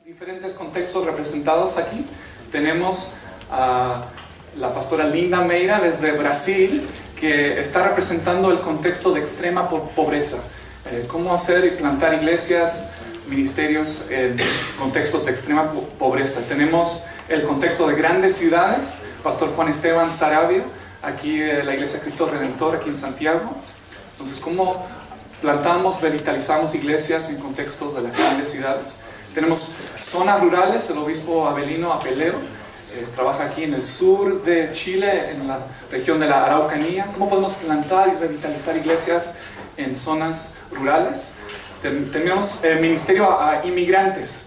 Diferentes contextos representados aquí. Tenemos a la pastora Linda Meira desde Brasil, que está representando el contexto de extrema pobreza. Cómo hacer y plantar iglesias, ministerios en contextos de extrema pobreza. Tenemos el contexto de grandes ciudades, Pastor Juan Esteban Sarabia, aquí de la Iglesia Cristo Redentor, aquí en Santiago. Entonces, cómo plantamos, revitalizamos iglesias en contextos de las grandes ciudades. Tenemos zonas rurales, el obispo Abelino Apeleo trabaja aquí en el sur de Chile, en la región de la Araucanía. ¿Cómo podemos plantar y revitalizar iglesias en zonas rurales? Tenemos ministerio a inmigrantes.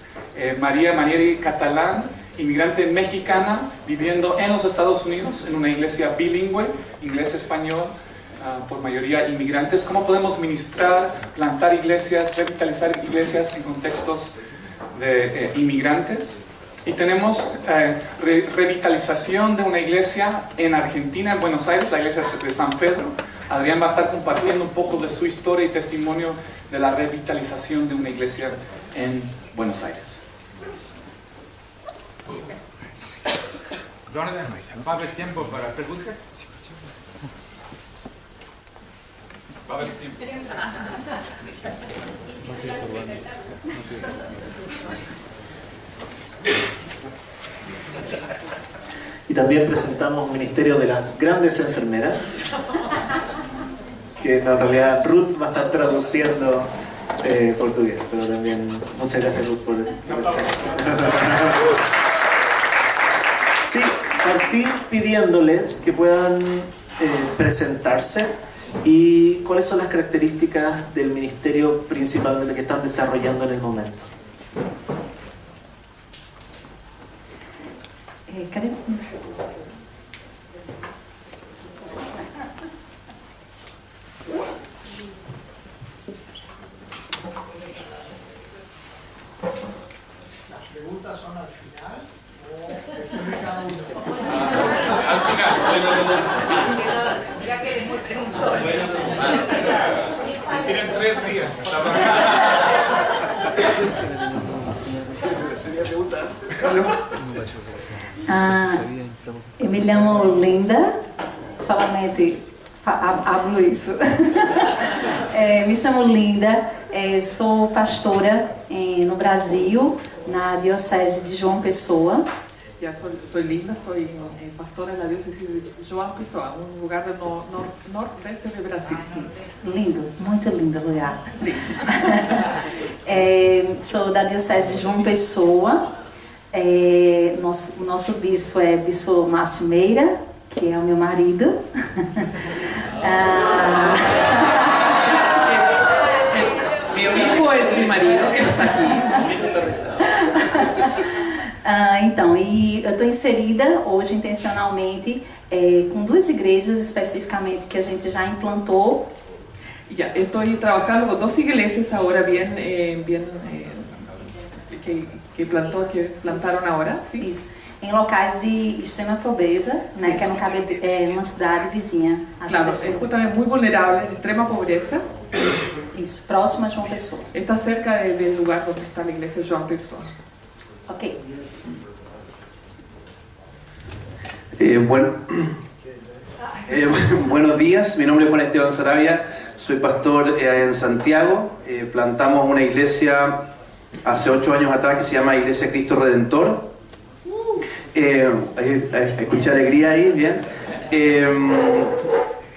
María Manieri Catalán, inmigrante mexicana, viviendo en los Estados Unidos, en una iglesia bilingüe, inglés-español, por mayoría inmigrantes. ¿Cómo podemos ministrar, plantar iglesias, revitalizar iglesias en contextos de inmigrantes? Y tenemos revitalización de una iglesia en Argentina, en Buenos Aires, la iglesia de San Pedro. Adrián va a estar compartiendo un poco de su historia y testimonio de la revitalización de una iglesia en Buenos Aires. Jonathan, ¿va a haber tiempo para preguntas? Va a haber tiempo. Y también presentamos un ministerio de las grandes enfermeras, que en realidad Ruth va a estar traduciendo portugués, pero también muchas gracias Ruth por sí, partir pidiéndoles que puedan presentarse y cuáles son las características del ministerio principalmente que están desarrollando en el momento. Cadê? Las preguntas son al final o después de cada uno. Al final. Ya que eres muy preguntón. Tienen 3 días. Eu me chamo Linda, solamente hablo isso. Me chamo Linda, sou pastora no Brasil, na Diocese de João Pessoa. Ya, soy Linda, soy pastora en la diócesis de João Pessoa, un lugar del nordeste de Brasil. Lindo, muito lindo lugar. Sou da Diocese de João Pessoa. Nosso bispo é Bispo Márcio Meira, que é o meu marido. Mi obispo es mi marido, que está aqui. Então, e eu estou inserida hoje intencionalmente com 2 igrejas especificamente que a gente já implantou. Ya, estoy trabajando con 2 iglesias ahora que plantaron ahora, ¿sí? Isso, em locais de extrema pobreza, né, que é numa cidade vizinha a João Claro, Pessoa. es justamente muy vulnerable, de extrema pobreza. Isso, próximo a João Pessoa. Está cerca del lugar donde está la iglesia de João Pessoa. Ok. Buenos días, mi nombre es Juan Esteban Sarabia, soy pastor en Santiago. Plantamos una iglesia hace 8 años atrás que se llama Iglesia Cristo Redentor. Escuché alegría ahí, bien.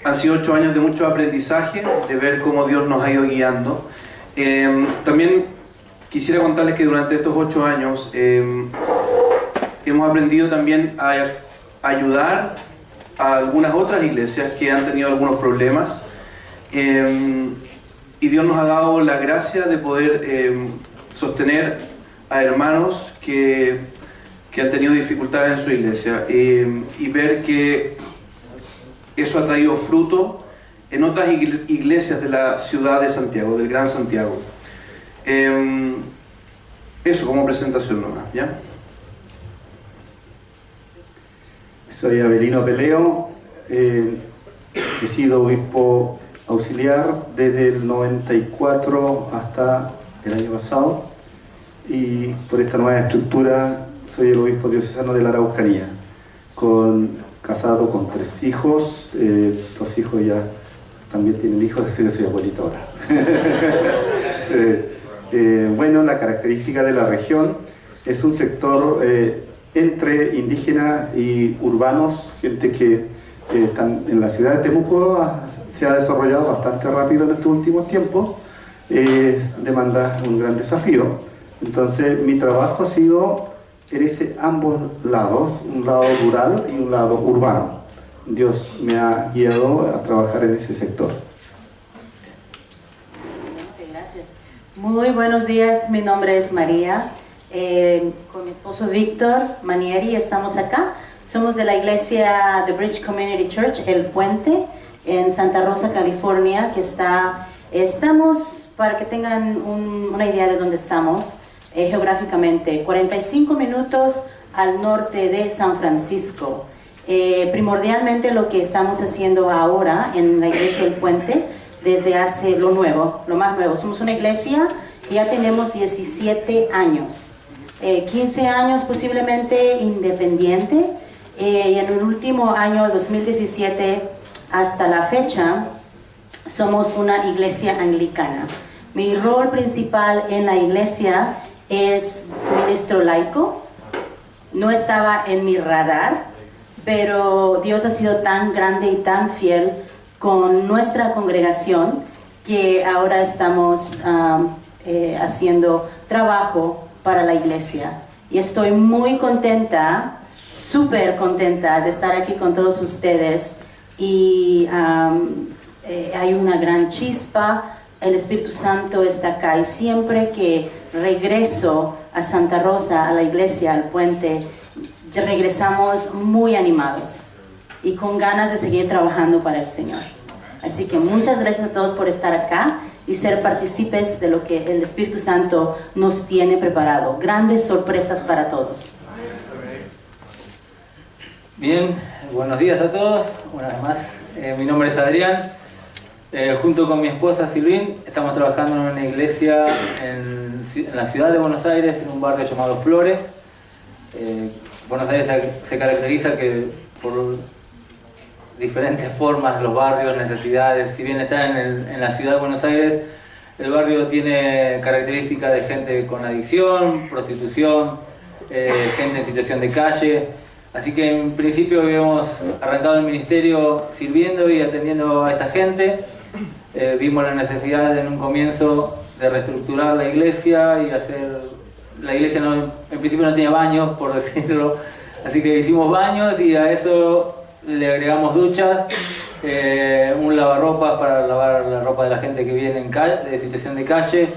Han sido 8 años de mucho aprendizaje, de ver cómo Dios nos ha ido guiando. También quisiera contarles que durante estos 8 años hemos aprendido también a ayudar a algunas otras iglesias que han tenido algunos problemas. Y Dios nos ha dado la gracia de poder sostener a hermanos que han tenido dificultades en su iglesia y ver que eso ha traído fruto en otras iglesias de la ciudad de Santiago, del Gran Santiago. Eso como presentación nomás, ¿ya? Soy Abelino Apeleo, he sido obispo auxiliar desde el 94 hasta el año pasado. y por esta nueva estructura soy el obispo diocesano de la Araucanía, casado con 3 hijos, 2 hijos ya también tienen hijos, así que soy abuelito ahora. Bueno, la característica de la región es un sector entre indígenas y urbanos, gente que están en la ciudad de Temuco, se ha desarrollado bastante rápido en estos últimos tiempos, demanda un gran desafío. Entonces mi trabajo ha sido en ambos lados, un lado rural y un lado urbano. Dios me ha guiado a trabajar en ese sector. Gracias. Muy buenos días, mi nombre es María. Con mi esposo Víctor Manieri estamos acá. Somos de la iglesia The Bridge Community Church, El Puente, en Santa Rosa, California, que estamos, para que tengan una idea de dónde estamos, geográficamente, 45 minutos al norte de San Francisco. Primordialmente lo que estamos haciendo ahora en la iglesia El Puente, desde hace lo más nuevo, somos una iglesia que ya tenemos 17 años, 15 años posiblemente independiente, y en el último año 2017 hasta la fecha somos una iglesia anglicana. Mi rol principal en la iglesia es ministro laico. No estaba en mi radar, pero Dios ha sido tan grande y tan fiel con nuestra congregación que ahora estamos haciendo trabajo para la iglesia. Y estoy muy contenta, súper contenta de estar aquí con todos ustedes. Y hay una gran chispa, el Espíritu Santo está acá, y siempre que regreso a Santa Rosa, a la iglesia, al Puente, regresamos muy animados y con ganas de seguir trabajando para el Señor. Así que muchas gracias a todos por estar acá y ser partícipes de lo que el Espíritu Santo nos tiene preparado. Grandes sorpresas para todos. Bien, buenos días a todos, una vez más. Mi nombre es Adrián. Junto con mi esposa Silvín estamos trabajando en una iglesia en la ciudad de Buenos Aires, en un barrio llamado Flores. Buenos Aires se caracteriza por diferentes formas, los barrios, necesidades. Si bien está en la ciudad de Buenos Aires, el barrio tiene características de gente con adicción, prostitución, gente en situación de calle. Así que en principio habíamos arrancado el ministerio sirviendo y atendiendo a esta gente. Vimos la necesidad en un comienzo de reestructurar la iglesia y la iglesia en principio no tenía baños, por decirlo, así que hicimos baños y a eso le agregamos duchas, un lavarropas para lavar la ropa de la gente que viene de situación de calle,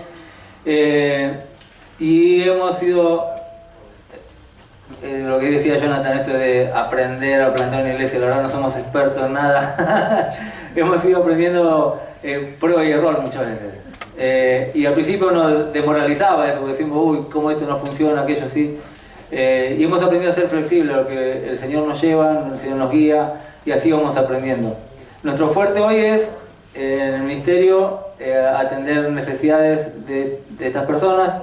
y hemos ido, lo que decía Jonathan, esto de aprender a plantar una iglesia, la verdad no somos expertos en nada. Hemos ido aprendiendo prueba y error muchas veces. Y al principio nos desmoralizaba eso, porque decimos, uy, cómo esto no funciona, aquello sí. Y hemos aprendido a ser flexibles, lo que el Señor nos lleva, el Señor nos guía, y así vamos aprendiendo. Nuestro fuerte hoy es, en el ministerio, atender necesidades de estas personas,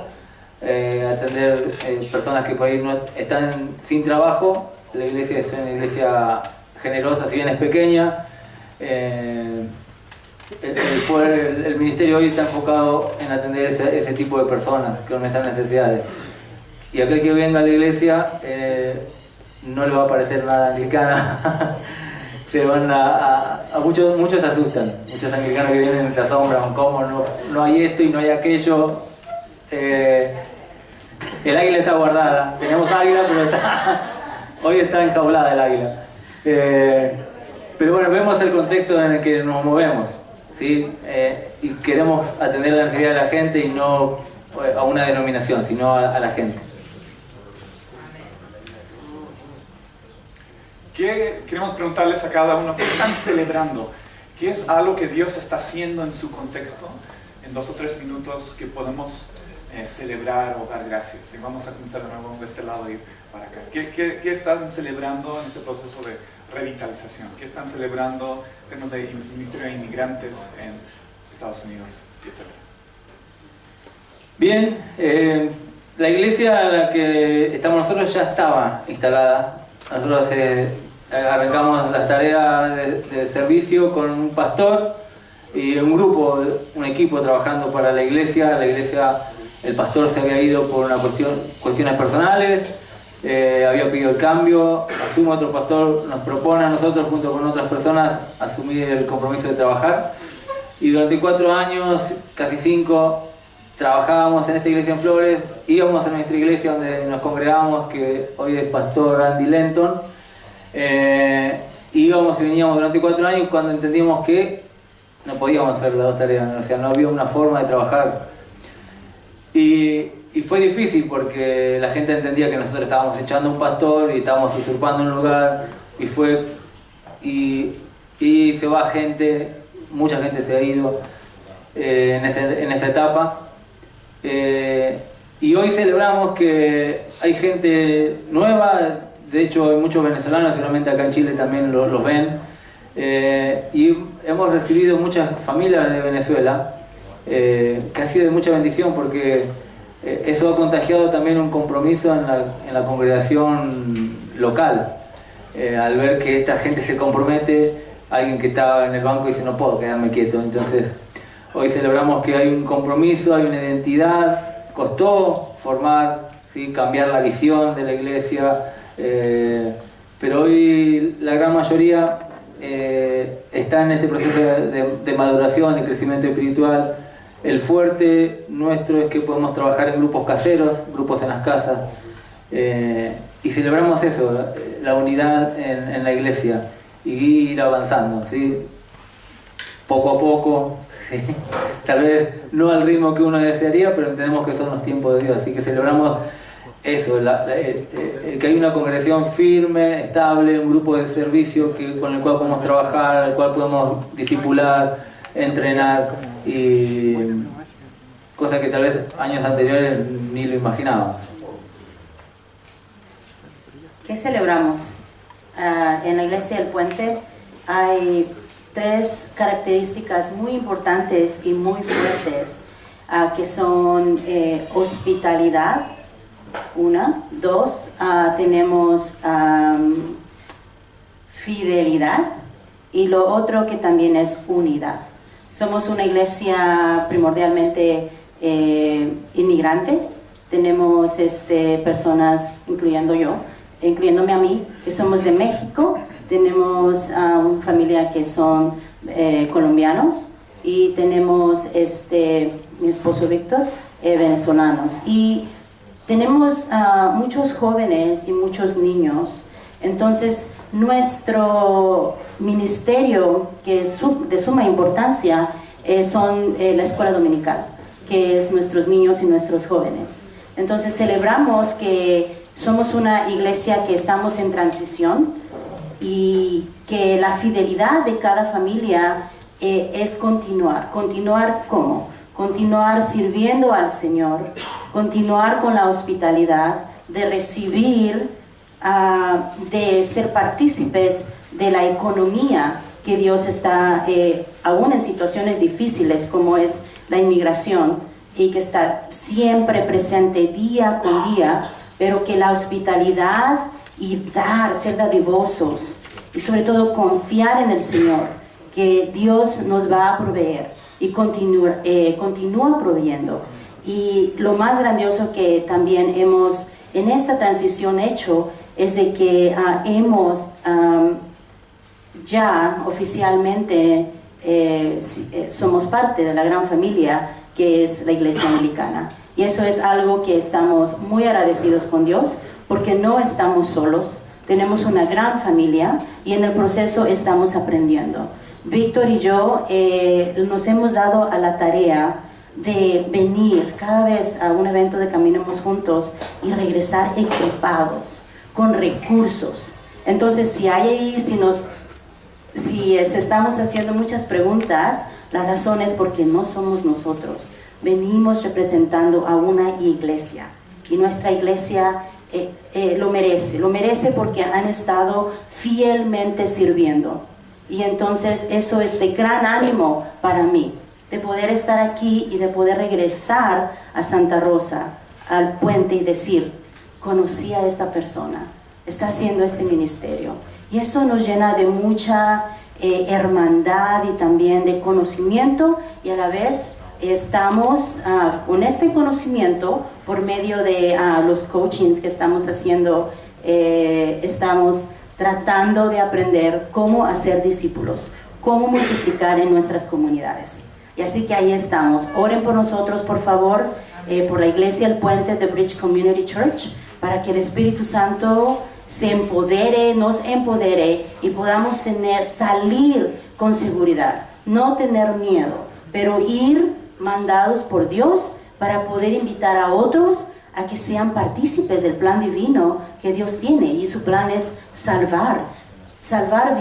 atender personas que por ahí no están sin trabajo. La iglesia es una iglesia generosa, si bien es pequeña. El ministerio hoy está enfocado en atender ese tipo de personas con esas necesidades. Y aquel que venga a la iglesia no le va a parecer nada anglicana. Muchos se asustan, muchos anglicanos que vienen se asombran, ¿cómo no hay esto y no hay aquello? El águila está guardada, tenemos águila, pero hoy está enjaulada el águila. Pero bueno, vemos el contexto en el que nos movemos, ¿sí? Y queremos atender la necesidad de la gente y no a una denominación, sino a la gente. Queremos preguntarles a cada uno, ¿qué están celebrando? ¿Qué es algo que Dios está haciendo en su contexto? En 2 o 3 minutos que podemos celebrar o dar gracias. Y vamos a comenzar de nuevo de este lado y para acá. ¿Qué están celebrando en este proceso de revitalización? ¿Qué están celebrando en términos de Ministerio de Inmigrantes en Estados Unidos, etcétera? Bien, La iglesia en la que estamos nosotros ya estaba instalada. Nosotros arrancamos las tareas de servicio con un pastor y un grupo, un equipo trabajando para la iglesia. La iglesia, el pastor se había ido por cuestiones personales, había pedido el cambio, asume otro pastor, nos propone a nosotros junto con otras personas asumir el compromiso de trabajar. Y durante 4 años, casi 5, trabajábamos en esta iglesia en Flores, íbamos a nuestra iglesia donde nos congregamos, que hoy es pastor Andy Lenton. Íbamos y veníamos durante 4 años cuando entendimos que no podíamos hacer las dos tareas, o sea, no había una forma de trabajar. Y fue difícil porque la gente entendía que nosotros estábamos echando a un pastor y estábamos usurpando un lugar, y se va gente, mucha gente se ha ido en esa etapa. Y hoy celebramos que hay gente nueva. De hecho hay muchos venezolanos, seguramente acá en Chile también los ven, y hemos recibido muchas familias de Venezuela, que ha sido de mucha bendición porque eso ha contagiado también un compromiso en la congregación local, al ver que esta gente se compromete. Alguien que estaba en el banco dice no puedo quedarme quieto, entonces hoy celebramos que hay un compromiso, hay una identidad. Costó formar, ¿sí? Cambiar la visión de la iglesia, pero hoy la gran mayoría está en este proceso de maduración, de crecimiento espiritual. El fuerte nuestro es que podemos trabajar en grupos caseros, grupos en las casas, y celebramos eso, la unidad en la iglesia, y ir avanzando, ¿sí? Poco a poco, ¿sí? Tal vez no al ritmo que uno desearía, pero entendemos que son los tiempos de Dios, así que celebramos eso, que hay una congregación firme, estable, un grupo de servicio con el cual podemos trabajar, al cual podemos discipular, entrenar, y cosas que tal vez años anteriores ni lo imaginábamos. ¿Qué celebramos? En la iglesia del Puente hay 3 características muy importantes y muy fuertes, que son hospitalidad, 1, 2, tenemos fidelidad, y lo otro que también es unidad. Somos una iglesia primordialmente inmigrante. Tenemos personas, incluyéndome a mí, que somos de México. Tenemos una familia que son colombianos, y tenemos mi esposo Víctor, venezolanos. Y tenemos muchos jóvenes y muchos niños. Entonces, nuestro ministerio, que es de suma importancia, son la escuela dominical, que es nuestros niños y nuestros jóvenes. Entonces, celebramos que somos una iglesia que estamos en transición, y que la fidelidad de cada familia es continuar. ¿Continuar cómo? Continuar sirviendo al Señor, continuar con la hospitalidad, de recibir, de ser partícipes de la economía que Dios está, aún en situaciones difíciles como es la inmigración, y que está siempre presente día con día, pero que la hospitalidad y ser dadivosos, y sobre todo confiar en el Señor, que Dios nos va a proveer y continúa proveyendo. Y lo más grandioso que también hemos en esta transición hecho es de que hemos ya oficialmente somos parte de la gran familia que es la Iglesia Anglicana, y eso es algo que estamos muy agradecidos con Dios, porque no estamos solos, tenemos una gran familia, y en el proceso estamos aprendiendo. Víctor y yo nos hemos dado a la tarea de venir cada vez a un evento de Caminemos Juntos y regresar equipados, con recursos. Entonces, si estamos haciendo muchas preguntas, la razón es porque no somos nosotros. Venimos representando a una iglesia, y nuestra iglesia lo merece porque han estado fielmente sirviendo. Y entonces eso es de gran ánimo para mí, de poder estar aquí y de poder regresar a Santa Rosa al puente y decir, conocí a esta persona, está haciendo este ministerio. Y esto nos llena de mucha hermandad y también de conocimiento, y a la vez estamos con este conocimiento por medio de los coachings que estamos haciendo, estamos tratando de aprender cómo hacer discípulos, cómo multiplicar en nuestras comunidades. Y así que ahí estamos. Oren por nosotros, por favor, por la iglesia El Puente de Bridge Community Church, para que el Espíritu Santo se empodere, nos empodere y podamos salir con seguridad, no tener miedo, pero ir mandados por Dios para poder invitar a otros a que sean partícipes del plan divino que Dios tiene, y su plan es salvar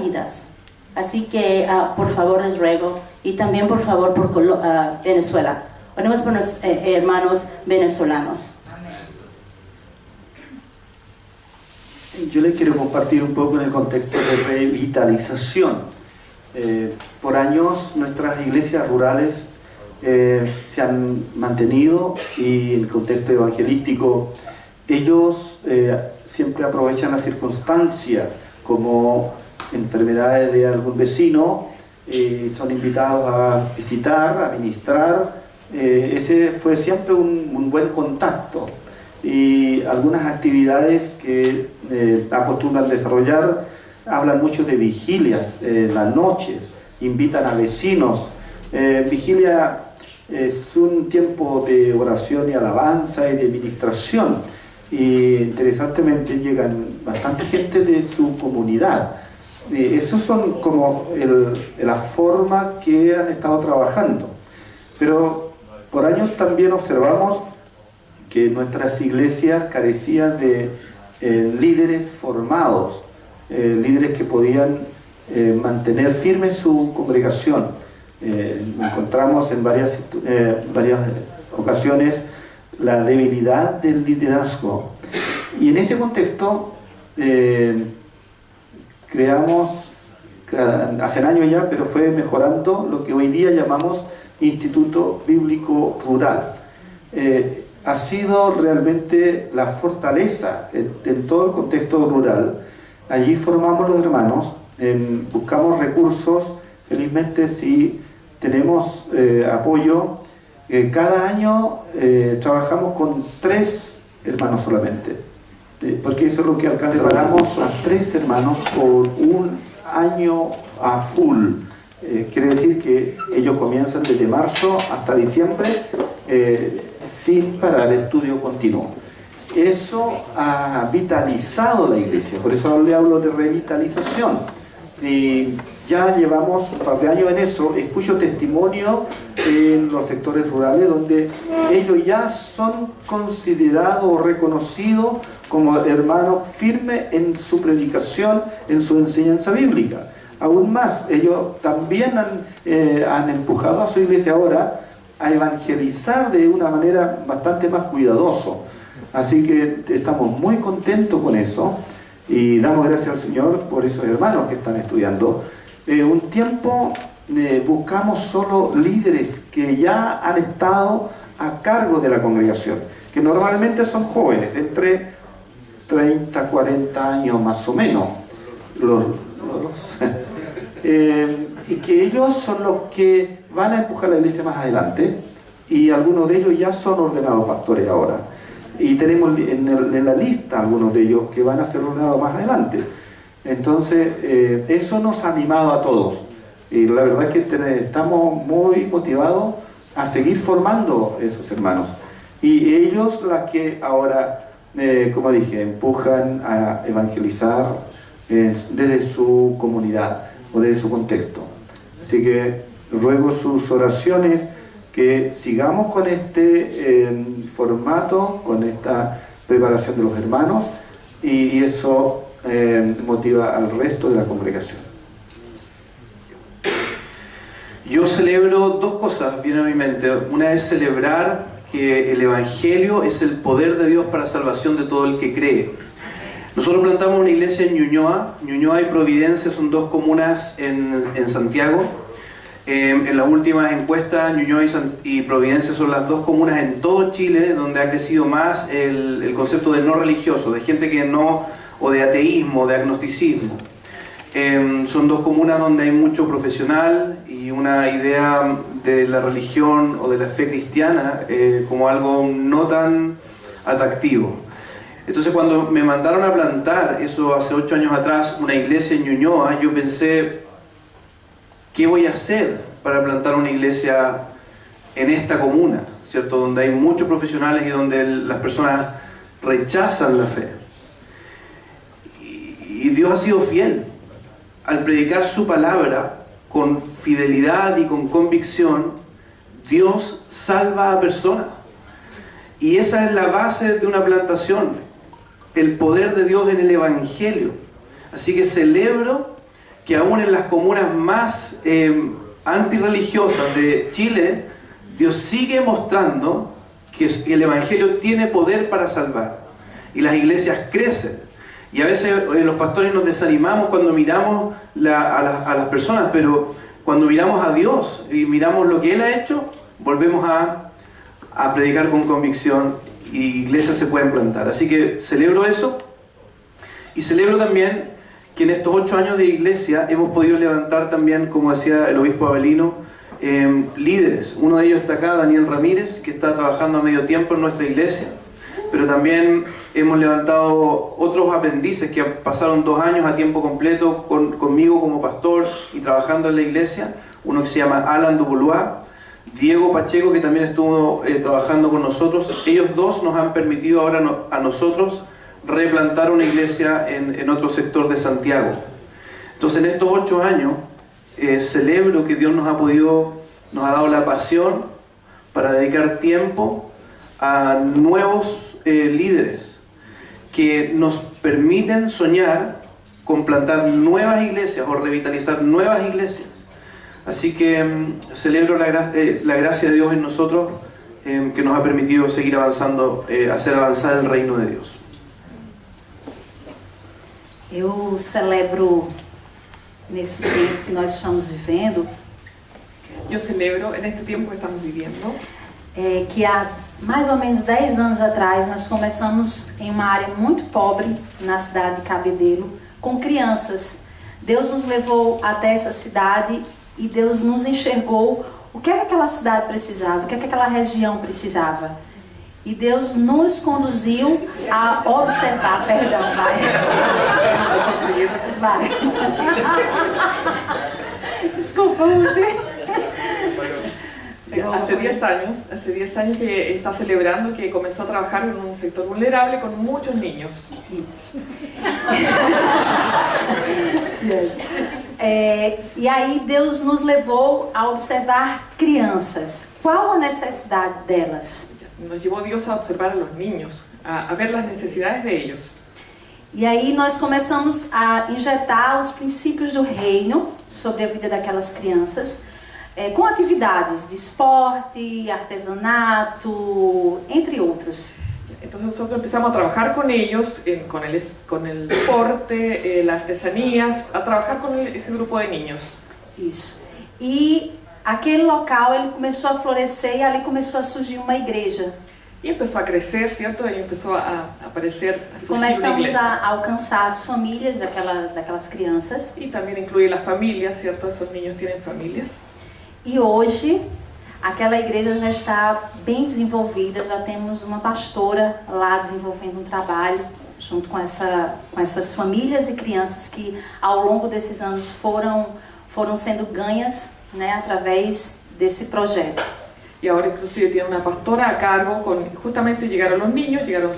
vidas. Así que por favor les ruego, y también por favor por Venezuela, oremos por los hermanos venezolanos. Yo les quiero compartir un poco en el contexto de revitalización. Por años nuestras iglesias rurales se han mantenido, y en el contexto evangelístico ellos siempre aprovechan la circunstancia, como enfermedades de algún vecino, son invitados a visitar, a ministrar. Ese fue siempre un buen contacto, y algunas actividades que acostumbran desarrollar hablan mucho de vigilias en las noches, invitan a vecinos. Vigilia es un tiempo de oración y alabanza y de ministración, y interesantemente llegan bastante gente de su comunidad. Esos son como la forma que han estado trabajando. Pero por años también observamos que nuestras iglesias carecían de líderes formados, líderes que podían mantener firme su congregación. Encontramos en varias ocasiones la debilidad del liderazgo, y en ese contexto creamos, hace años ya, pero fue mejorando, lo que hoy día llamamos Instituto Bíblico Rural. Ha sido realmente la fortaleza en todo el contexto rural. Allí formamos los hermanos, buscamos recursos. Felizmente sí tenemos apoyo. Cada año trabajamos con 3 hermanos solamente, porque eso es lo que alcanza. Preparamos a 3 hermanos por un año a full. Quiere decir que ellos comienzan desde marzo hasta diciembre sin parar, estudio continuo. Eso ha vitalizado la iglesia, por eso le hablo de revitalización. Y ya llevamos un par de años en eso. Escucho testimonio en los sectores rurales donde ellos ya son considerados o reconocidos como hermanos firmes en su predicación, en su enseñanza bíblica. Aún más, ellos también han empujado a su iglesia ahora a evangelizar de una manera bastante más cuidadosa. Así que estamos muy contentos con eso, y damos gracias al Señor por esos hermanos que están estudiando. Un tiempo buscamos solo líderes que ya han estado a cargo de la congregación, que normalmente son jóvenes, entre 30, 40 años más o menos, y que ellos son los que van a empujar la iglesia más adelante, y algunos de ellos ya son ordenados pastores ahora, y tenemos en la lista algunos de ellos que van a ser ordenados más adelante. Entonces eso nos ha animado a todos, y la verdad es que estamos muy motivados a seguir formando esos hermanos, y ellos las que ahora, como dije, empujan a evangelizar desde su comunidad o desde su contexto. Así que ruego sus oraciones, que sigamos con este formato, con esta preparación de los hermanos, y eso motiva al resto de la congregación. Yo celebro 2 cosas, vienen a mi mente. Una es celebrar que el Evangelio es el poder de Dios para salvación de todo el que cree. Nosotros plantamos una iglesia en Ñuñoa. Ñuñoa y Providencia son 2 comunas en Santiago. En las últimas encuestas, Ñuñoa y Providencia son las dos comunas en todo Chile donde ha crecido más el concepto de no religioso, de gente que no, o de ateísmo, de agnosticismo. Son dos comunas donde hay mucho profesional y una idea de la religión o de la fe cristiana como algo no tan atractivo. Entonces, cuando me mandaron a plantar, eso hace 8 años atrás, una iglesia en Ñuñoa, yo pensé, ¿qué voy a hacer para plantar una iglesia en esta comuna, ¿cierto? Donde hay muchos profesionales y donde las personas rechazan la fe. Y Dios ha sido fiel. Al predicar su palabra con fidelidad y con convicción, Dios salva a personas. Y esa es la base de una plantación, el poder de Dios en el Evangelio. Así que celebro que aún en las comunas más antirreligiosas de Chile, Dios sigue mostrando que el Evangelio tiene poder para salvar. Y las iglesias crecen. Y a veces los pastores nos desanimamos cuando miramos a las personas, pero cuando miramos a Dios y miramos lo que Él ha hecho, volvemos a predicar con convicción y iglesias se pueden plantar. Así que celebro eso y celebro también que en estos 8 años de iglesia hemos podido levantar también, como decía el obispo Abelino, líderes. Uno de ellos está acá, Daniel Ramírez, que está trabajando a medio tiempo en nuestra iglesia, pero también hemos levantado otros aprendices que pasaron 2 años a tiempo completo conmigo como pastor y trabajando en la iglesia. Uno que se llama Alan Dubois, Diego Pacheco, que también estuvo trabajando con nosotros. Ellos dos nos han permitido ahora a nosotros replantar una iglesia en otro sector de Santiago. Entonces, en estos 8 años celebro que Dios nos ha dado la pasión para dedicar tiempo a nuevos líderes que nos permiten soñar con plantar nuevas iglesias o revitalizar nuevas iglesias. Así que celebro la gracia de Dios en nosotros, que nos ha permitido seguir avanzando, hacer avanzar el reino de Dios. Eu celebro nesse tempo que nós estamos vivendo, Yo celebro en este tiempo que estamos viviendo que há mais ou menos 10 anos atrás nós começamos em uma área muito pobre na cidade de Cabedelo com crianças. Deus nos levou até essa cidade e Deus nos enxergou o que é que aquela cidade precisava, o que é que aquela região precisava. E Deus nos conduziu a observar, perdão, vai. Desculpa, hace 10 años que está celebrando que comenzó a trabajar en un sector vulnerable con muchos niños. Isso. E aí Deus nos levou a observar crianças. Qual a necessidade delas? Nos llevó Dios a observar a los niños, a ver las necesidades de ellos. E aí nós começamos a injetar os princípios do reino sobre a vida daquelas crianças, com atividades de esporte, artesanato, entre outros. Entonces nosotros empezamos a trabajar con ellos, con el deporte, las artesanías, a trabajar con ese grupo de niños. Isso. E aquele local ele começou a florescer e ali começou a surgir uma igreja. Y empezó a crecer, ¿cierto? Y empezó a aparecer, a surgir una Começamos iglesia. a alcançar as famílias daquelas crianças. Y también incluye las familias, ¿cierto? Esos niños tienen familias. E hoje, aquela igreja já está bem desenvolvida, já temos uma pastora lá desenvolvendo um trabalho junto com essas famílias e crianças que ao longo desses anos foram sendo ganhas, né, através desse projeto. Y ahora inclusive tiene una pastora a cargo, justamente llegaron los niños, llegaron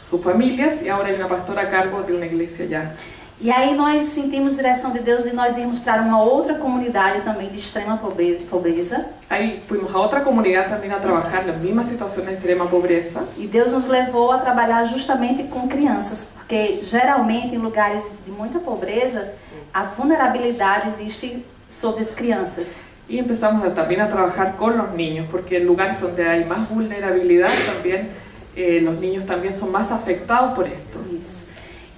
sus familias y ahora hay una pastora a cargo de una iglesia ya. E aí nós sentimos direção de Deus e nós íamos para uma outra comunidade também de extrema pobreza. Ahí fuimos a otra comunidad también a trabajar la misma situación de extrema pobreza. E Deus nos levou a trabalhar justamente com crianças, porque geralmente em lugares de muita pobreza, a vulnerabilidade existe sobre as crianças. Y empezamos también a trabajar con los niños, porque en lugares donde hay más vulnerabilidad también, los niños también son más afectados por esto. Isso.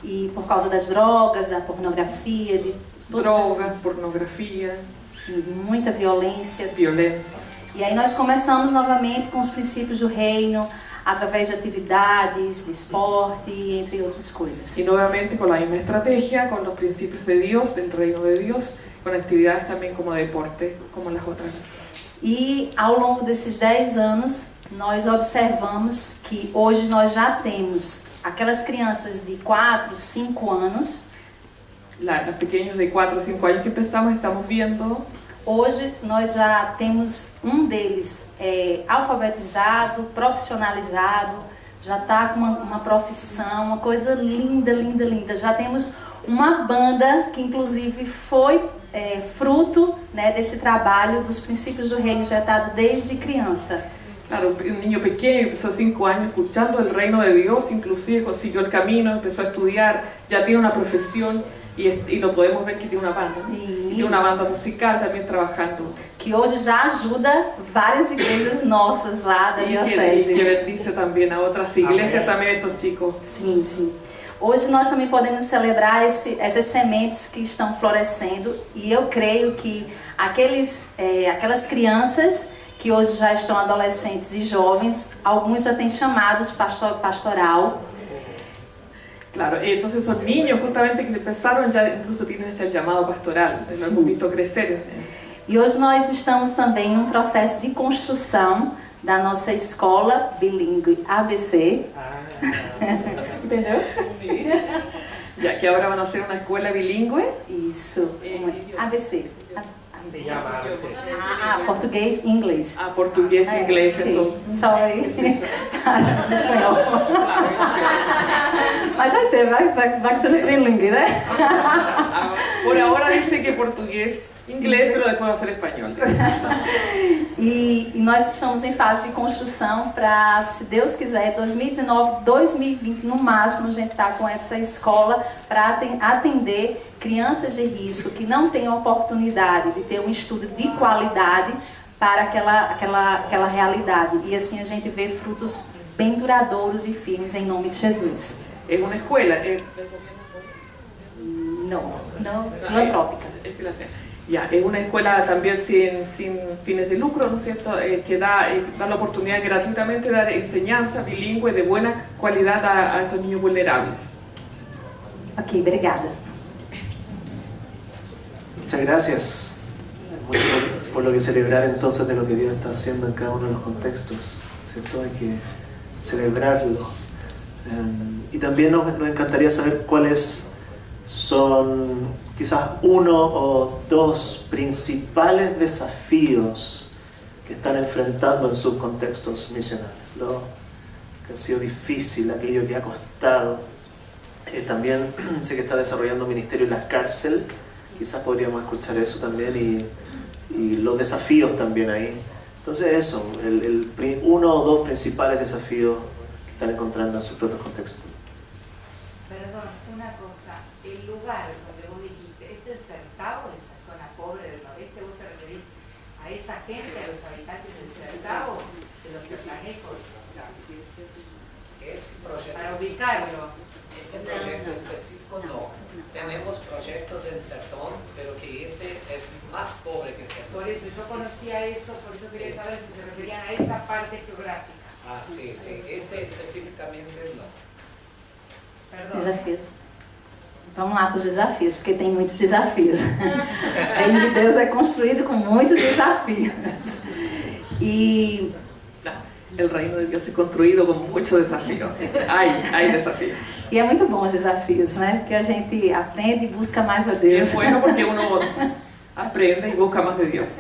E por causa das drogas, da pornografia, de drogas, pornografia, sim, muita violência. Violência. E aí nós começamos novamente com os princípios do reino, através de atividades, de esporte, entre outras coisas. Y nuevamente con la misma estrategia, con los principios de Dios, del reino de Dios, con actividades también como deporte, como las otras. E ao longo desses 10 anos, nós observamos que hoje nós já temos aquelas crianças de 4, 5 anos. Los pequeños de 4 o 5 años que empezamos, estamos viendo. Hoje nós já temos um deles alfabetizado, profissionalizado, já está com uma profissão, uma coisa linda, linda, linda. Já temos uma banda que inclusive foi fruto, né, desse trabalho dos princípios do reino injetado desde criança. Claro, un niño pequeño empezó a 5 años escuchando el reino de Dios, inclusive consiguió el camino, empezó a estudiar, ya tiene una profesión y lo podemos ver que tiene una banda. Y tiene una banda musical también trabajando. Que hoje já ajuda várias igrejas nossas lá da diocese. Y que bendice también a otras iglesias también estos chicos. Sim, sim. Hoje nós também podemos celebrar essas sementes que estão florescendo e eu creio que aquelas crianças que hoje já estão adolescentes e jovens, alguns já têm chamados pastoral. Claro, entonces esos niños justamente que empezaron ya incluso tienen este llamado pastoral, lo hemos visto crecer. E hoje nós estamos também em um processo de construção da nossa escola bilíngue ABC. Entendeu? Sí. Ya que ahora van a ser una escuela bilingüe. Isso, ABC. Se llama ABC. Português e inglês. Português e inglês, entonces. Sorry. Espanhol. Mas vai ter, vai ser trilingue, né? Por ahora dice que portugués, inglés, pero después va a ser español. E nós estamos em fase de construção para, se Deus quiser, 2019, 2020, no máximo, a gente está com essa escola para atender crianças de risco que não têm a oportunidade de ter um estudo de qualidade para aquela realidade. E assim a gente vê frutos bem duradouros e firmes em nome de Jesus. É uma escola? Não, filantrópica. É filantrópica. Ya, es una escuela también sin fines de lucro, ¿no es cierto? Que da la oportunidad de gratuitamente dar enseñanza bilingüe de buena calidad a estos niños vulnerables. Ok, obrigada. Muchas gracias. Mucho por lo que celebrar entonces de lo que Dios está haciendo en cada uno de los contextos, ¿cierto? Hay que celebrarlo. Y también nos encantaría saber cuáles son quizás uno o dos principales desafíos que están enfrentando en sus contextos misionales, lo que ha sido difícil, aquello que ha costado. También sé que está desarrollando un ministerio en la cárcel, quizás podríamos escuchar eso también y los desafíos también ahí. Entonces eso, uno o dos principales desafíos que están encontrando en sus propios contextos. Perdón, una cosa, el lugar donde vos dijiste, ¿es el Certavo, esa zona pobre del noreste? ¿Vos te referís a esa gente, a los habitantes del Certavo, de los sertanesos? Para ubicarlo. Este proyecto específico no. Tenemos proyectos en Sertón, pero que ese es más pobre que Sertón. Por eso yo conocía eso, por eso quería saber si se referían a esa parte geográfica. Ah, sí, sí. Este especificamente no. Perdão. Desafios. Vamos lá para os desafios, porque tem muitos desafios. O reino de Deus é construído com muitos desafios. E el reino de Dios es construido con muchos desafíos. Hay desafíos. E é muito bom os desafios, né? Porque a gente aprende e busca mais a Deus. É bueno porque uno aprende e busca mais de Deus.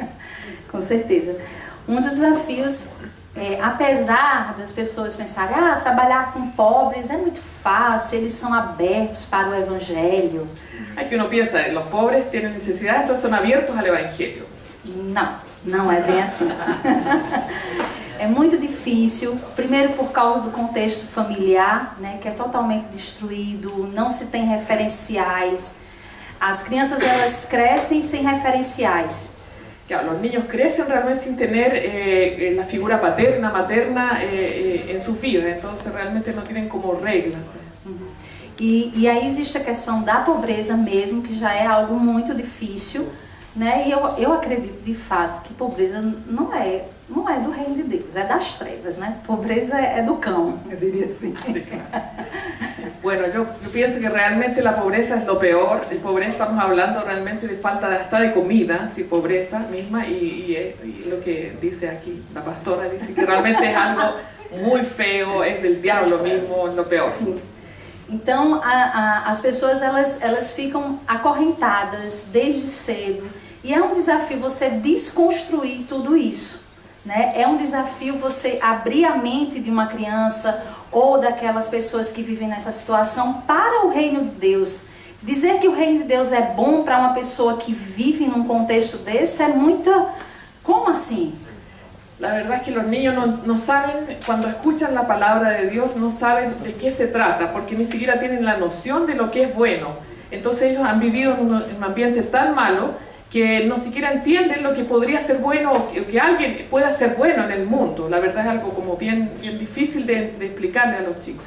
Com certeza. Um dos desafios, apesar das pessoas pensarem, trabalhar com pobres é muito fácil, eles são abertos para o evangelho. É que uno piensa, los pobres tienen necesidades, todos son abiertos al evangelio. Não é bem assim. É muito difícil, primeiro por causa do contexto familiar, né, que é totalmente destruído, não se tem referenciais. As crianças, elas crescem sem referenciais. Que ya, los niños crecen realmente sin tener la figura paterna, materna en su vida, entonces realmente no tienen como reglas. E aí existe a questão da pobreza mesmo, que já é algo muito difícil, né? E eu acredito de fato que pobreza não é do reino de Deus, é das trevas, né? Pobreza é do cão, eu diria assim. Bueno, yo pienso que realmente la pobreza es lo peor. De pobreza estamos hablando realmente de falta hasta de comida, sí, pobreza misma, y lo que dice aquí la pastora dice que realmente es algo muy feo, es del diablo mismo, es lo peor. Sim. Então, as pessoas elas ficam acorrentadas desde cedo, e é um desafio você desconstruir tudo isso, né? É um desafio você abrir a mente de uma criança ou daquelas pessoas que vivem nessa situação para o reino de Deus. Dizer que o reino de Deus é bom para uma pessoa que vive num contexto desse é muita... Como assim? La verdad es que los niños no saben, cuando escuchan la palabra de Dios, no saben de qué se trata, porque ni siquiera tienen la noción de lo que es bueno. Entonces ellos han vivido en un ambiente tan malo que no siquiera entienden lo que podría ser bueno o que alguien pueda ser bueno en el mundo. La verdad es algo como bien difícil de explicarle a los chicos.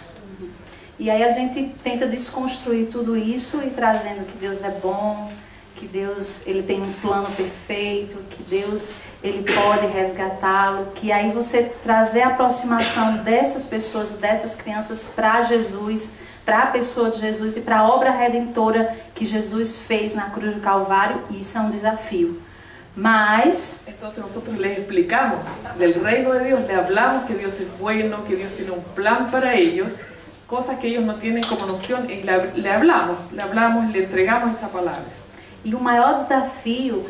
E aí a gente tenta desconstruir tudo isso e trazendo que Deus é bom, que Deus ele tem um plano perfeito, que Deus ele pode resgatá-lo, que aí você trazer a aproximação dessas pessoas, dessas crianças para Jesus, para a pessoa de Jesus e para a obra redentora que Jesus fez na cruz do Calvário, isso é um desafio. Mas entonces nosotros les explicamos del reino de Dios, le hablamos que Dios es bueno, que Dios tiene un plan para ellos, cosas que ellos no tienen como noción, y le hablamos, le entregamos esa palabra. E o maior desafio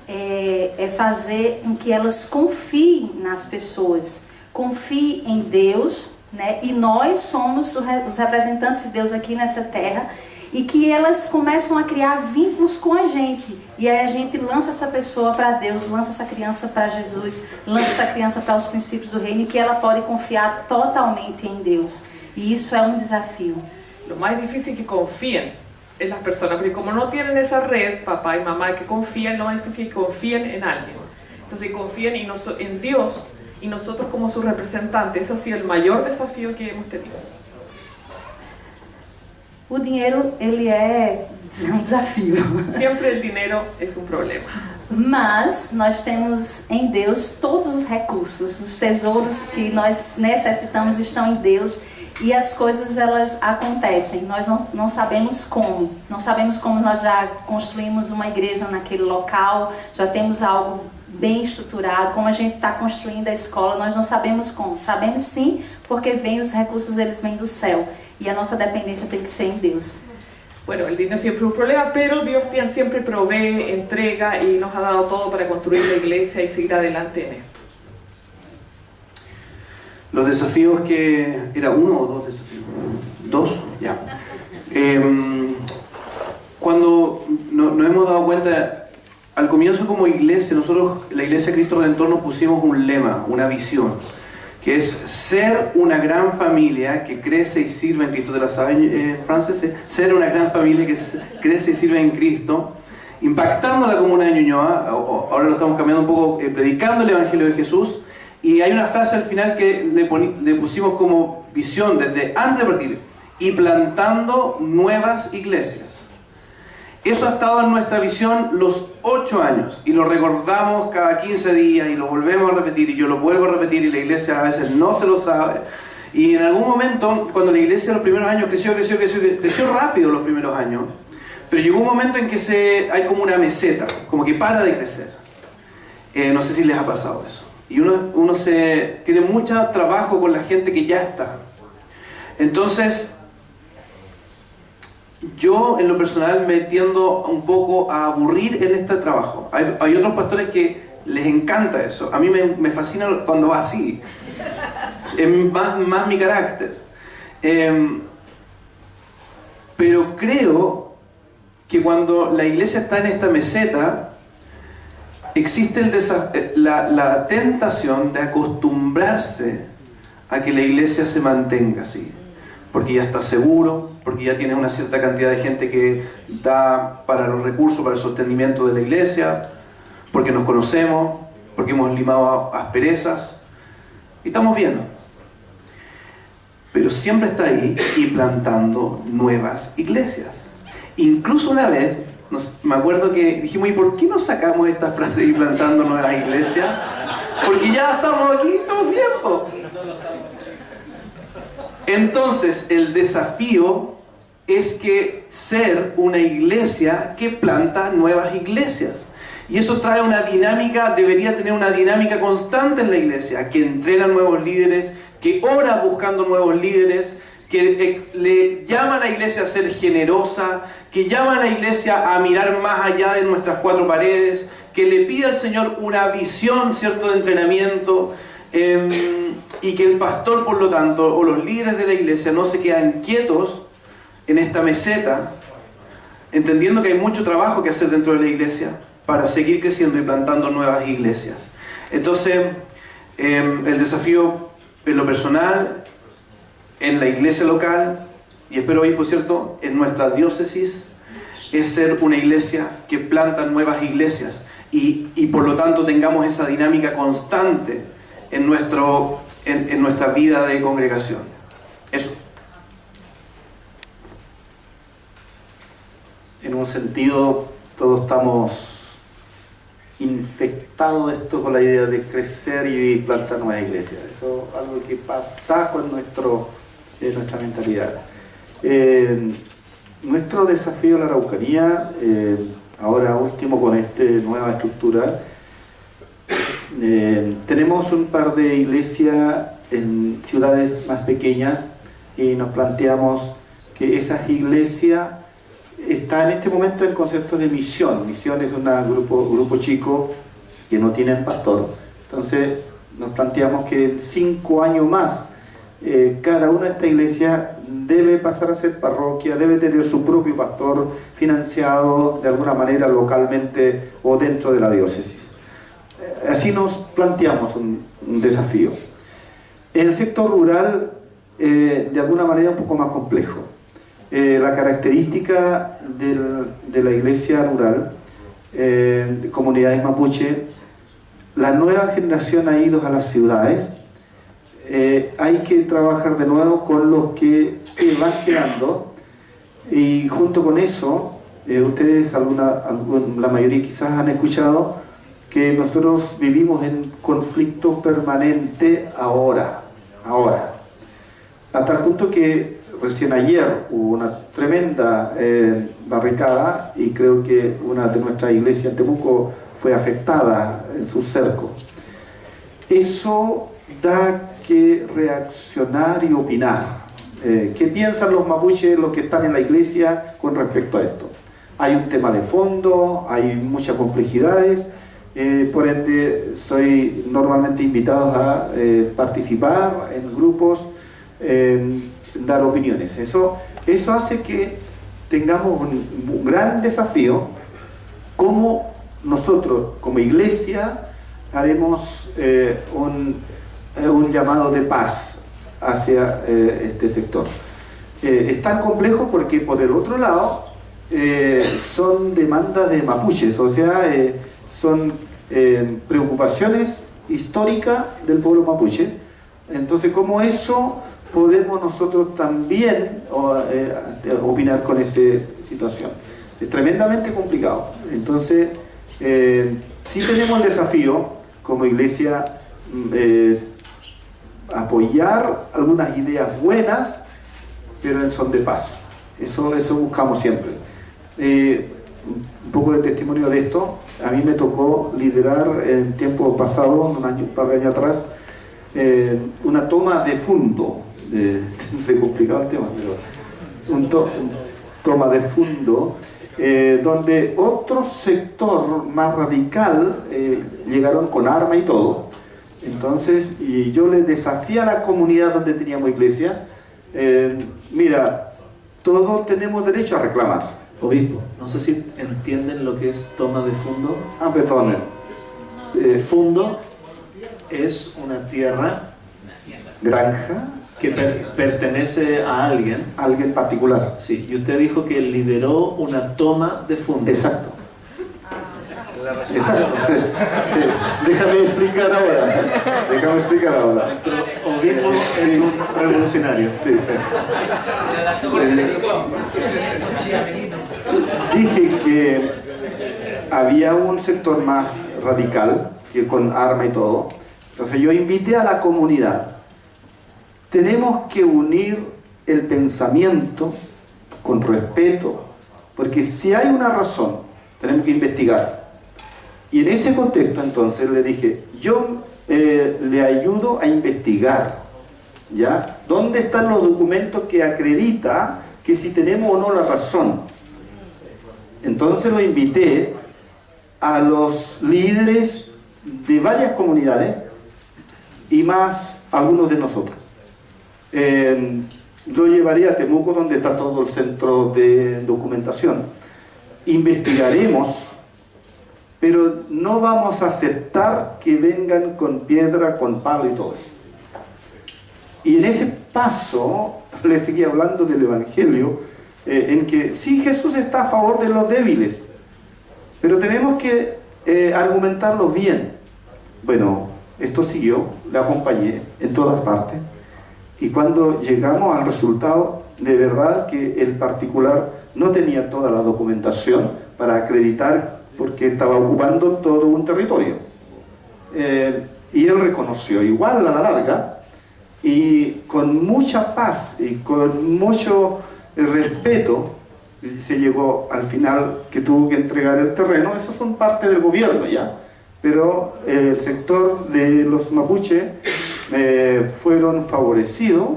é fazer com que elas confiem nas pessoas, confiem em Deus, né? E nós somos os representantes de Deus aqui nessa terra, e que elas começam a criar vínculos com a gente. E aí a gente lança essa pessoa para Deus, lança essa criança para Jesus, lança essa criança para os princípios do reino, e que ela pode confiar totalmente em Deus. E isso é um desafio. Lo más difícil que confíen en las personas, porque como no tienen esa red, papá y mamá, que confían, lo más difícil es que confíen en alguien. Entonces confíen en Dios y nosotros como sus representantes. Eso ha sido el mayor desafío que hemos tenido. O dinheiro, ele é um desafio. Siempre el dinero es un problema. Mas nós temos em Deus todos os recursos, os tesouros que nós necessitamos estão em Deus. E as coisas elas acontecem, nós não sabemos como, nós já construímos uma igreja naquele local, já temos algo bem estruturado, como a gente está construindo a escola, nós não sabemos como, sabemos sim, porque vem os recursos, eles vêm do céu, e a nossa dependência tem que ser em Deus. Bueno, el dinero siempre es un problema, pero Dios siempre provee, entrega y nos ha dado todo para construir la iglesia y seguir adelante en esto. Los desafíos que... ¿Era uno o dos desafíos? ¿Dos? Ya. Cuando nos hemos dado cuenta, al comienzo como iglesia, nosotros, la Iglesia Cristo Redentor, nos pusimos un lema, una visión, que es ser una gran familia que crece y sirve en Cristo. ¿Te la saben, Frances? Ser una gran familia que crece y sirve en Cristo, impactando la comuna de Ñuñoa. Ahora lo estamos cambiando un poco, predicando el Evangelio de Jesús. Y hay una frase al final que le pusimos como visión desde antes de partir: y plantando nuevas iglesias. Eso ha estado en nuestra visión los 8 años y lo recordamos cada 15 días y lo volvemos a repetir, y yo lo vuelvo a repetir, y la iglesia a veces no se lo sabe. Y en algún momento, cuando la iglesia en los primeros años creció rápido los primeros años, pero llegó un momento en que hay como una meseta, como que para de crecer. No sé si les ha pasado eso. Y uno tiene mucho trabajo con la gente que ya está. Entonces, yo en lo personal me tiendo un poco a aburrir en este trabajo. Hay otros pastores que les encanta eso. A mí me fascina cuando va así. Es más mi carácter. Pero creo que cuando la iglesia está en esta meseta, existe la tentación de acostumbrarse a que la iglesia se mantenga así, porque ya está seguro, porque ya tienes una cierta cantidad de gente que da para los recursos, para el sostenimiento de la iglesia, porque nos conocemos, porque hemos limado asperezas y estamos bien. Pero siempre está ahí y plantando nuevas iglesias. Incluso una vez, me acuerdo que dijimos, ¿y por qué no sacamos esta frase y plantando nuevas iglesias? Porque ya estamos aquí, estamos bien, po. Entonces, el desafío es que ser una iglesia que planta nuevas iglesias. Y eso trae una dinámica, debería tener una dinámica constante en la iglesia, que entrena nuevos líderes, que ora buscando nuevos líderes, que le llama a la iglesia a ser generosa, que llama a la iglesia a mirar más allá de nuestras cuatro paredes, que le pide al Señor una visión, ¿cierto?, de entrenamiento, y que el pastor, por lo tanto, o los líderes de la iglesia no se quedan quietos en esta meseta, entendiendo que hay mucho trabajo que hacer dentro de la iglesia para seguir creciendo y plantando nuevas iglesias. Entonces, el desafío en lo personal, en la iglesia local, y espero obispo, ¿cierto?, en nuestra diócesis, es ser una iglesia que planta nuevas iglesias y por lo tanto tengamos esa dinámica constante en nuestra vida de congregación. Eso. En un sentido, todos estamos infectados de esto con la idea de crecer y plantar nuevas iglesias. Eso es algo que está con nuestra mentalidad. Nuestro desafío en la Araucanía, ahora último con esta nueva estructura, tenemos un par de iglesias en ciudades más pequeñas y nos planteamos que esas iglesias están en este momento en concepto de misión. Misión es un grupo chico que no tienen pastor. Entonces nos planteamos que en 5 años más cada una de estas iglesias debe pasar a ser parroquia, debe tener su propio pastor financiado de alguna manera localmente o dentro de la diócesis. Así nos planteamos un desafío. En el sector rural, de alguna manera un poco más complejo. La característica de la iglesia rural, de comunidades mapuche, la nueva generación ha ido a las ciudades. Hay que trabajar de nuevo con los que van quedando, y junto con eso, ustedes, la mayoría quizás han escuchado que nosotros vivimos en conflicto permanente ahora, hasta el punto que recién ayer hubo una tremenda barricada y creo que una de nuestras iglesias en Temuco fue afectada en su cerco. Eso da que reaccionar y opinar. ¿Qué piensan los mapuches, los que están en la iglesia, con respecto a esto? Hay un tema de fondo, hay muchas complejidades, por ende soy normalmente invitado a participar en grupos, dar opiniones. Eso hace que tengamos un gran desafío, cómo nosotros como iglesia haremos un llamado de paz hacia este sector. Es tan complejo porque por el otro lado son demandas de mapuches, o sea, son preocupaciones históricas del pueblo mapuche. Entonces, ¿cómo eso podemos nosotros también opinar con esa situación? Es tremendamente complicado. Entonces, sí tenemos el desafío como iglesia apoyar algunas ideas buenas, pero en son de paz. Eso buscamos siempre. Un poco de testimonio de esto. A mí me tocó liderar en tiempo pasado, un par de años atrás, una toma de fondo. De complicado el tema, pero toma de fondo, donde otro sector más radical llegaron con arma y todo. Entonces, y yo le desafié a la comunidad donde teníamos iglesia, mira, todos tenemos derecho a reclamar. Obispo, no sé si entienden lo que es toma de fondo. Perdón. Fondo es una tierra, granja, que pertenece a alguien particular. Sí, y usted dijo que lideró una toma de fondo. Exacto. la resolución. Exacto. Déjame explicar ahora. Obispo es un revolucionario. Sí. Dije que había un sector más radical, que con arma y todo. Entonces yo invité a la comunidad. Tenemos que unir el pensamiento con respeto, porque si hay una razón, tenemos que investigar. Y en ese contexto entonces le dije, yo le ayudo a investigar, ¿ya? ¿Dónde están los documentos que acreditan que si tenemos o no la razón? Entonces lo invité a los líderes de varias comunidades y más algunos de nosotros. Yo llevaría a Temuco, donde está todo el centro de documentación. Investigaremos, pero no vamos a aceptar que vengan con piedra, con palo y todo eso. Y en ese paso le seguí hablando del Evangelio, en que sí, Jesús está a favor de los débiles, pero tenemos que argumentarlo bien. Bueno, esto siguió, le acompañé en todas partes, y cuando llegamos al resultado, de verdad que el particular no tenía toda la documentación para acreditar, porque estaba ocupando todo un territorio. Y él reconoció, igual a la larga, y con mucha paz y con mucho respeto, se llegó al final que tuvo que entregar el terreno. Eso son parte del gobierno ya, pero el sector de los mapuche fueron favorecidos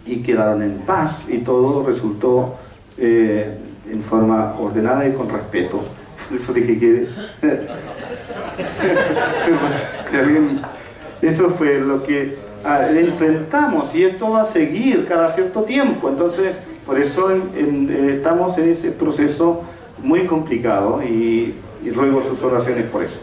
y quedaron en paz, y todo resultó en forma ordenada y con respeto. Por eso dije que eso fue lo que enfrentamos, y esto va a seguir cada cierto tiempo. Entonces, por eso estamos en ese proceso muy complicado, y ruego sus oraciones por eso.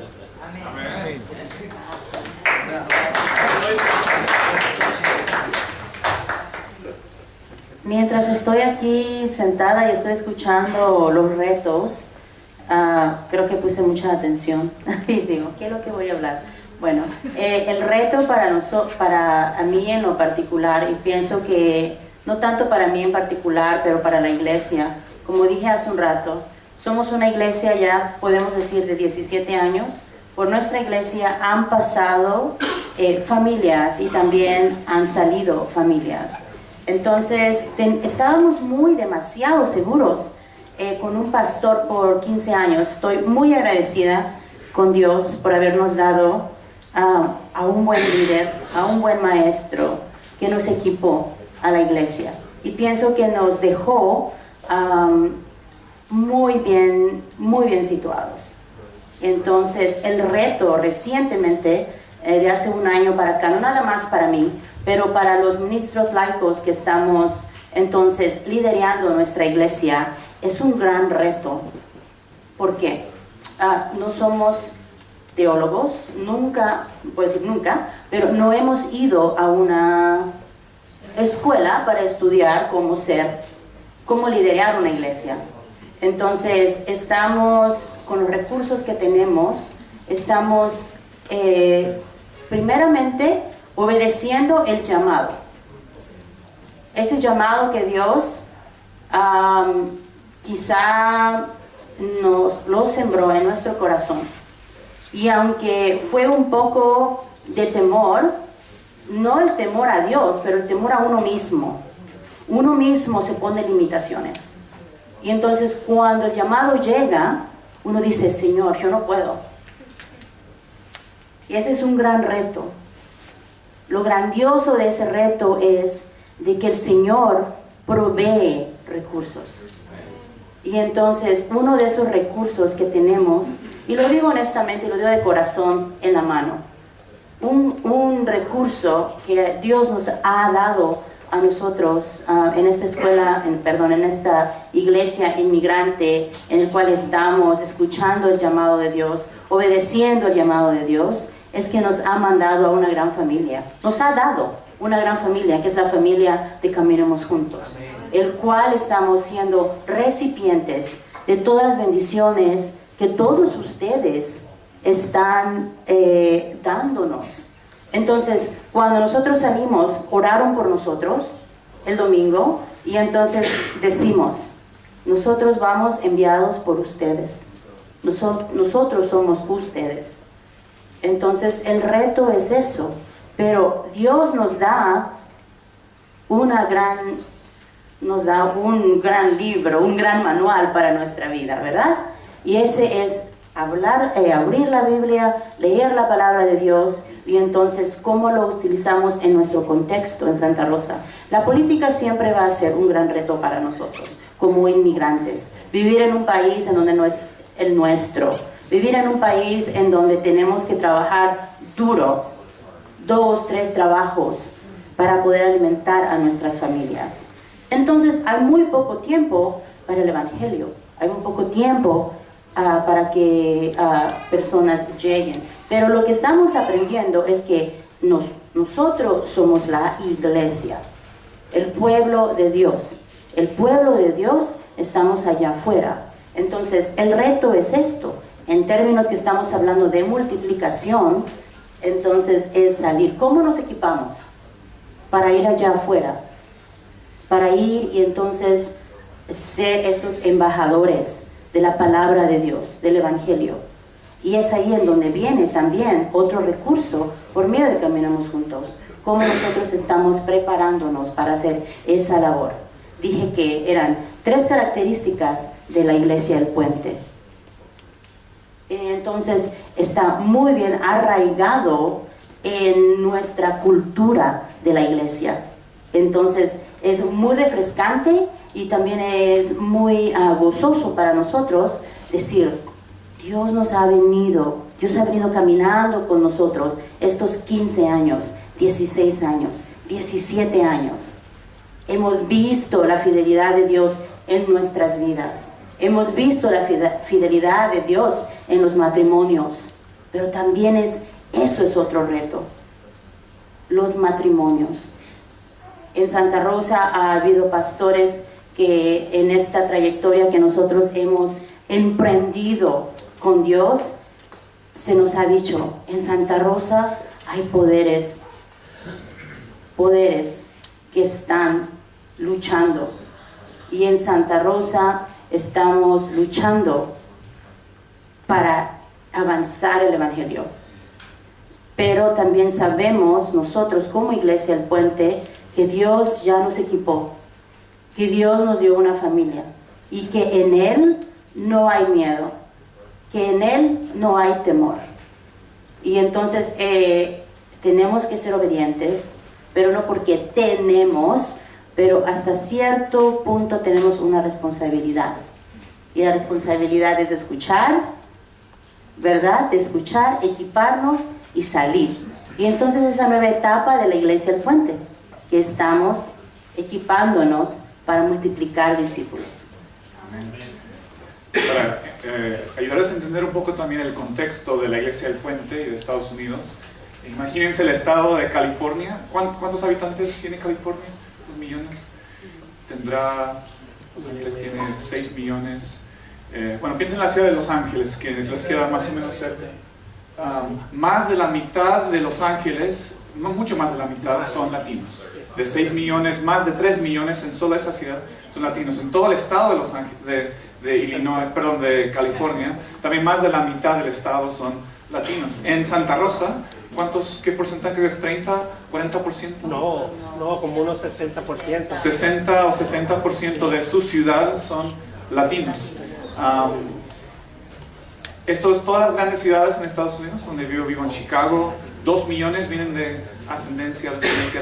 Mientras estoy aquí sentada y estoy escuchando los retos, creo que puse mucha atención y digo, ¿qué es lo que voy a hablar? Bueno, el reto para mí en lo particular, y pienso que no tanto para mí en particular, pero para la iglesia, como dije hace un rato, somos una iglesia ya, podemos decir, de 17 años. Por nuestra iglesia han pasado familias, y también han salido familias. Entonces, estábamos demasiado seguros con un pastor por 15 años. Estoy muy agradecida con Dios por habernos dado a un buen líder, a un buen maestro que nos equipó a la iglesia. Y pienso que nos dejó muy bien situados. Entonces, el reto recientemente, de hace un año para acá, no nada más para mí, pero para los ministros laicos que estamos entonces liderando nuestra iglesia, es un gran reto. ¿Por qué? No somos teólogos, nunca, puedo decir nunca, pero no hemos ido a una escuela para estudiar cómo liderar una iglesia. Entonces, estamos con los recursos que tenemos, estamos primeramente obedeciendo el llamado. Ese llamado que Dios quizá nos lo sembró en nuestro corazón. Y aunque fue un poco de temor, no el temor a Dios, pero el temor a uno mismo. Uno mismo se pone limitaciones. Y entonces cuando el llamado llega, uno dice, Señor, yo no puedo. Y ese es un gran reto. Lo grandioso de ese reto es de que el Señor provee recursos. Y entonces uno de esos recursos que tenemos, y lo digo honestamente, lo digo de corazón en la mano, un recurso que Dios nos ha dado a nosotros en esta escuela, en esta iglesia inmigrante en el cual estamos escuchando el llamado de Dios, obedeciendo el llamado de Dios, es que nos ha mandado a una gran familia. Nos ha dado una gran familia, que es la familia de Caminemos Juntos, el cual estamos siendo recipientes de todas las bendiciones que todos ustedes están dándonos. Entonces, cuando nosotros salimos, oraron por nosotros el domingo y entonces decimos, nosotros vamos enviados por ustedes. Nosotros somos ustedes. Entonces, el reto es eso. Pero Dios nos da un gran libro, un gran manual para nuestra vida, ¿verdad? Y ese es abrir la Biblia, leer la palabra de Dios y entonces cómo lo utilizamos en nuestro contexto en Santa Rosa. La política siempre va a ser un gran reto para nosotros como inmigrantes. Vivir en un país en donde no es el nuestro, vivir en un país en donde tenemos que trabajar duro, 2, 3 trabajos para poder alimentar a nuestras familias. Entonces hay muy poco tiempo para el Evangelio, hay muy poco tiempo para que personas lleguen. Pero lo que estamos aprendiendo es que nosotros somos la iglesia, el pueblo de Dios. El pueblo de Dios estamos allá afuera. Entonces el reto es esto, en términos que estamos hablando de multiplicación, entonces es salir. ¿Cómo nos equipamos para ir allá afuera? Para ir y entonces ser estos embajadores de la palabra de Dios, del Evangelio. Y es ahí en donde viene también otro recurso por medio de Caminamos Juntos. Cómo nosotros estamos preparándonos para hacer esa labor. Dije que eran 3 características de la Iglesia del Puente. Entonces está muy bien arraigado en nuestra cultura de la iglesia. Entonces es muy refrescante y también es muy gozoso para nosotros decir, Dios ha venido caminando con nosotros estos 15 años, 16 años, 17 años. Hemos visto la fidelidad de Dios en nuestras vidas. Hemos visto la fidelidad de Dios en los matrimonios, pero también eso es otro reto, los matrimonios. En Santa Rosa ha habido pastores que en esta trayectoria que nosotros hemos emprendido con Dios, se nos ha dicho, en Santa Rosa hay poderes que están luchando, y en Santa Rosa estamos luchando para avanzar el Evangelio. Pero también sabemos nosotros como Iglesia del Puente que Dios ya nos equipó, que Dios nos dio una familia y que en Él no hay miedo, que en Él no hay temor. Y entonces tenemos que ser obedientes, pero no porque tenemos, pero hasta cierto punto tenemos una responsabilidad. Y la responsabilidad es de escuchar, ¿verdad? De escuchar, equiparnos y salir. Y entonces esa nueva etapa de la Iglesia del Puente, que estamos equipándonos para multiplicar discípulos. Para ayudarles a entender un poco también el contexto de la Iglesia del Puente y de Estados Unidos, imagínense el estado de California. ¿Cuántos habitantes tiene California? 2 millones. Tendrá, Los Ángeles tiene 6 millones. Bueno, piensen en la ciudad de Los Ángeles, que les queda más o menos cerca. Más de la mitad de Los Ángeles, no mucho más de la mitad, son latinos. De 6 millones, más de 3 millones en solo esa ciudad son latinos. En todo el estado de Los Ángeles, de California, también más de la mitad del estado son latinos. En Santa Rosa, ¿qué porcentaje es? ¿30, 40%? No, como unos 60%. 60 o 70% de su ciudad son latinos. Esto es todas las grandes ciudades en Estados Unidos, donde vivo en Chicago. 2 millones vienen de ascendencia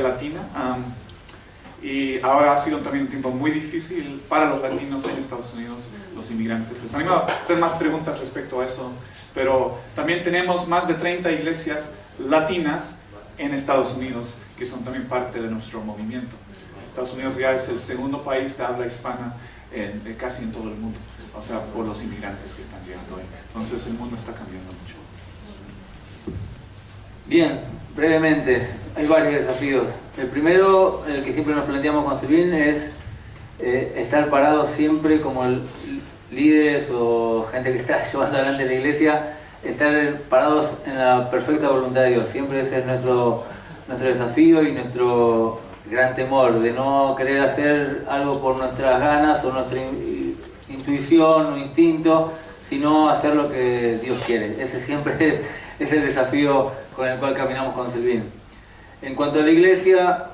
latina. Y ahora ha sido también un tiempo muy difícil para los latinos en Estados Unidos, los inmigrantes. Les animo a hacer más preguntas respecto a eso. Pero también tenemos más de 30 iglesias latinas en Estados Unidos, que son también parte de nuestro movimiento. Estados Unidos ya es el segundo país de habla hispana casi en todo el mundo, o sea, por los inmigrantes que están llegando ahí. Entonces el mundo está cambiando mucho. Bien, brevemente, hay varios desafíos. El primero, el que siempre nos planteamos con Silvín, es estar parados siempre como líderes o gente que está llevando adelante la iglesia, estar parados en la perfecta voluntad de Dios. Siempre ese es nuestro desafío y nuestro gran temor, de no querer hacer algo por nuestras ganas o nuestra intuición o instinto, sino hacer lo que Dios quiere. Ese siempre es el desafío con el cual caminamos con Silvín. En cuanto a la iglesia,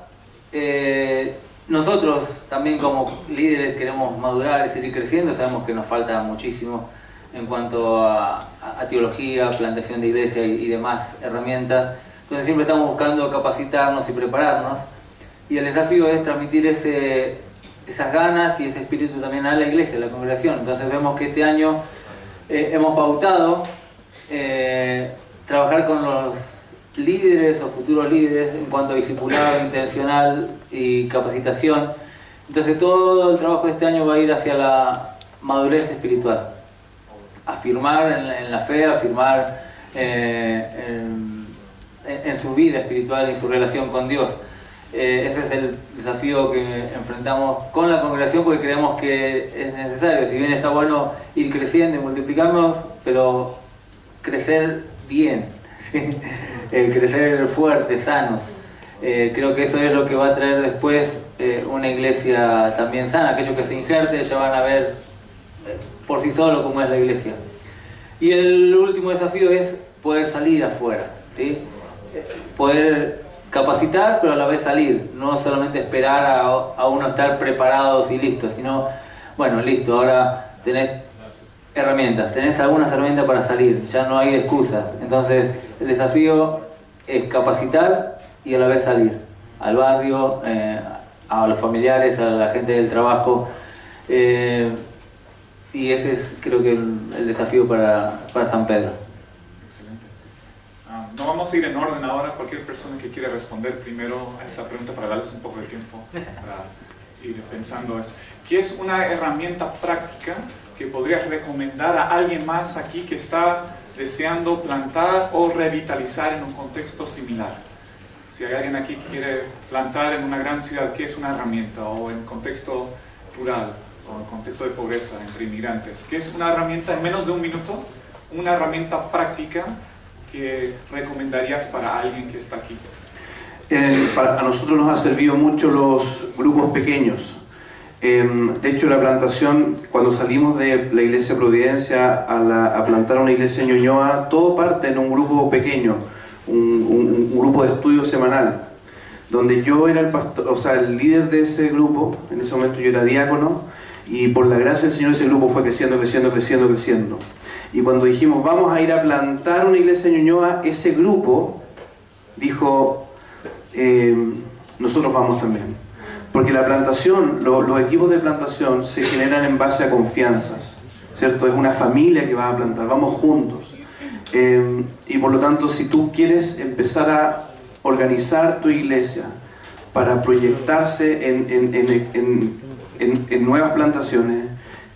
nosotros también como líderes queremos madurar y seguir creciendo. Sabemos que nos falta muchísimo en cuanto a teología, plantación de iglesia y demás herramientas. Entonces siempre estamos buscando capacitarnos y prepararnos. Y el desafío es transmitir esas ganas y ese espíritu también a la iglesia, a la congregación. Entonces vemos que este año hemos pautado trabajar con los líderes o futuros líderes en cuanto a discipulado intencional y capacitación. Entonces todo el trabajo de este año va a ir hacia la madurez espiritual, afirmar en la fe, afirmar en su vida espiritual y su relación con Dios. Ese es el desafío que enfrentamos con la congregación, porque creemos que es necesario. Si bien está bueno ir creciendo y multiplicarnos, pero crecer bien, ¿sí? Crecer fuertes, sanos. Creo que eso es lo que va a traer después una iglesia también sana. Aquellos que se injerten ya van a ver por sí solo cómo es la iglesia. Y el último desafío es poder salir afuera, ¿sí? Poder capacitar, pero a la vez salir, no solamente esperar a uno estar preparados y listos, sino, bueno, listo, ahora tenés herramientas, tenés algunas herramientas para salir, ya no hay excusas. Entonces el desafío es capacitar y a la vez salir al barrio, a los familiares, a la gente del trabajo, y ese es, creo que, el desafío para San Pedro. No vamos a ir en orden ahora. Cualquier persona que quiera responder primero a esta pregunta, para darles un poco de tiempo para ir pensando, es: ¿qué es una herramienta práctica que podrías recomendar a alguien más aquí que está deseando plantar o revitalizar en un contexto similar? Si hay alguien aquí que quiere plantar en una gran ciudad, ¿qué es una herramienta? O en contexto rural, o en contexto de pobreza, entre inmigrantes, ¿qué es una herramienta en menos de un minuto? Una herramienta práctica que recomendarías para alguien que está aquí. A nosotros nos ha servido mucho los grupos pequeños. De hecho, la plantación, cuando salimos de la iglesia Providencia a plantar una iglesia en Ñuñoa, todo parte en un grupo pequeño, un grupo de estudio semanal, donde yo era el pastor, o sea, el líder de ese grupo. En ese momento yo era diácono, y por la gracia del Señor ese grupo fue creciendo. Y cuando dijimos, vamos a ir a plantar una iglesia en Ñuñoa, ese grupo dijo, nosotros vamos también. Porque la plantación, los equipos de plantación se generan en base a confianzas, ¿cierto? Es una familia que va a plantar, vamos juntos. Y por lo tanto, si tú quieres empezar a organizar tu iglesia para proyectarse en nuevas plantaciones,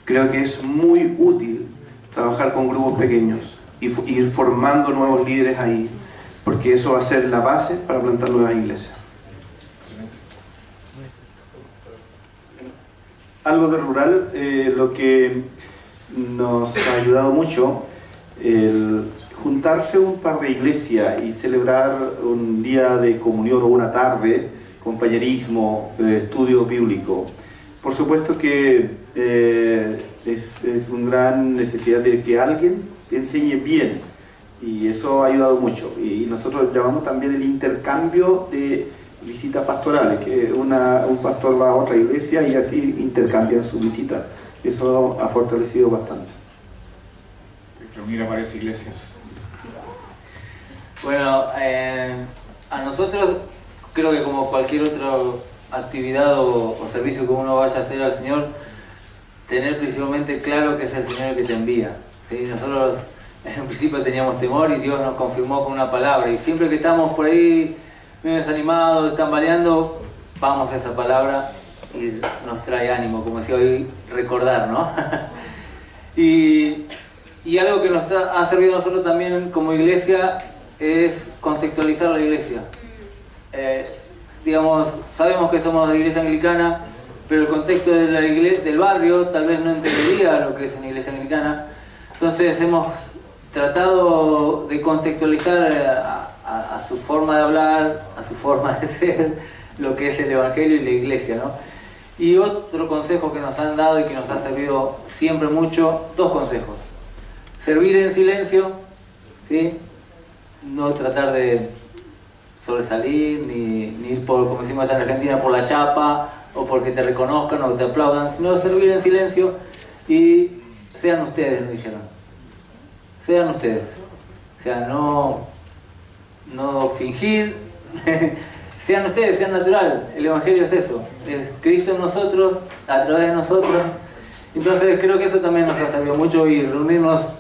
creo que es muy útil trabajar con grupos pequeños y ir formando nuevos líderes ahí, porque eso va a ser la base para plantar nuevas iglesias. Algo de rural, lo que nos ha ayudado mucho, el juntarse un par de iglesias y celebrar un día de comunión o una tarde, compañerismo, estudio bíblico. Por supuesto que es una gran necesidad de que alguien te enseñe bien, y eso ha ayudado mucho. Y nosotros llamamos también el intercambio de visitas pastorales, que un pastor va a otra iglesia y así intercambian su visita. Eso ha fortalecido bastante. Reunir a varias iglesias. Bueno, a nosotros, creo que como cualquier otra actividad o servicio que uno vaya a hacer al Señor, tener principalmente claro que es el Señor el que te envía. ¿Sí? Nosotros en un principio teníamos temor y Dios nos confirmó con una palabra, y siempre que estamos por ahí medio desanimados, tambaleando, vamos a esa palabra y nos trae ánimo, como decía hoy, recordar, ¿no? y algo que nos ha servido a nosotros también como iglesia es contextualizar la iglesia. Digamos, sabemos que somos de iglesia anglicana, pero el contexto de del barrio tal vez no entendería lo que es una iglesia anglicana. Entonces hemos tratado de contextualizar a su forma de hablar, a su forma de ser, lo que es el Evangelio y la iglesia, ¿no? Y otro consejo que nos han dado y que nos ha servido siempre mucho, 2 consejos. Servir en silencio, ¿sí? No tratar de sobresalir, ni ir por, como decimos en Argentina, por la chapa, o porque te reconozcan o te aplaudan, sino servir en silencio y sean ustedes, nos dijeron. Sean ustedes. O sea, no fingir, sean ustedes, sean natural. El Evangelio es eso, es Cristo en nosotros, a través de nosotros. Entonces creo que eso también nos ha servido mucho, y reunirnos,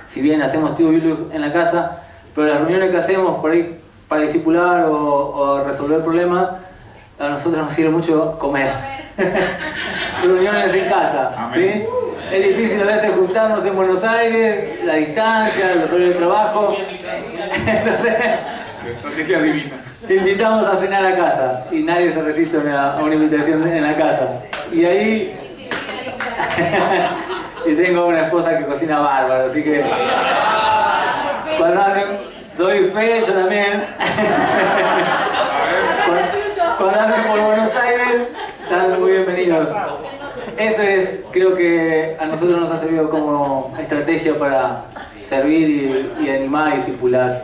si bien hacemos estudio bíblico en la casa, pero las reuniones que hacemos por ahí para discipular o resolver problemas, a nosotros nos sirve mucho comer. Reuniones en casa, ¿sí? Es difícil a veces juntarnos en Buenos Aires, la distancia, los horarios de trabajo. Entonces, La estrategia divina. te invitamos a cenar a casa y nadie se resiste a una invitación en la casa. Y ahí y tengo una esposa que cocina bárbaro, así que cuando anden, doy fe, yo también. Cuando anden por Buenos Aires, están muy bienvenidos. Eso es, creo que a nosotros nos ha servido como estrategia para servir y animar y discipular.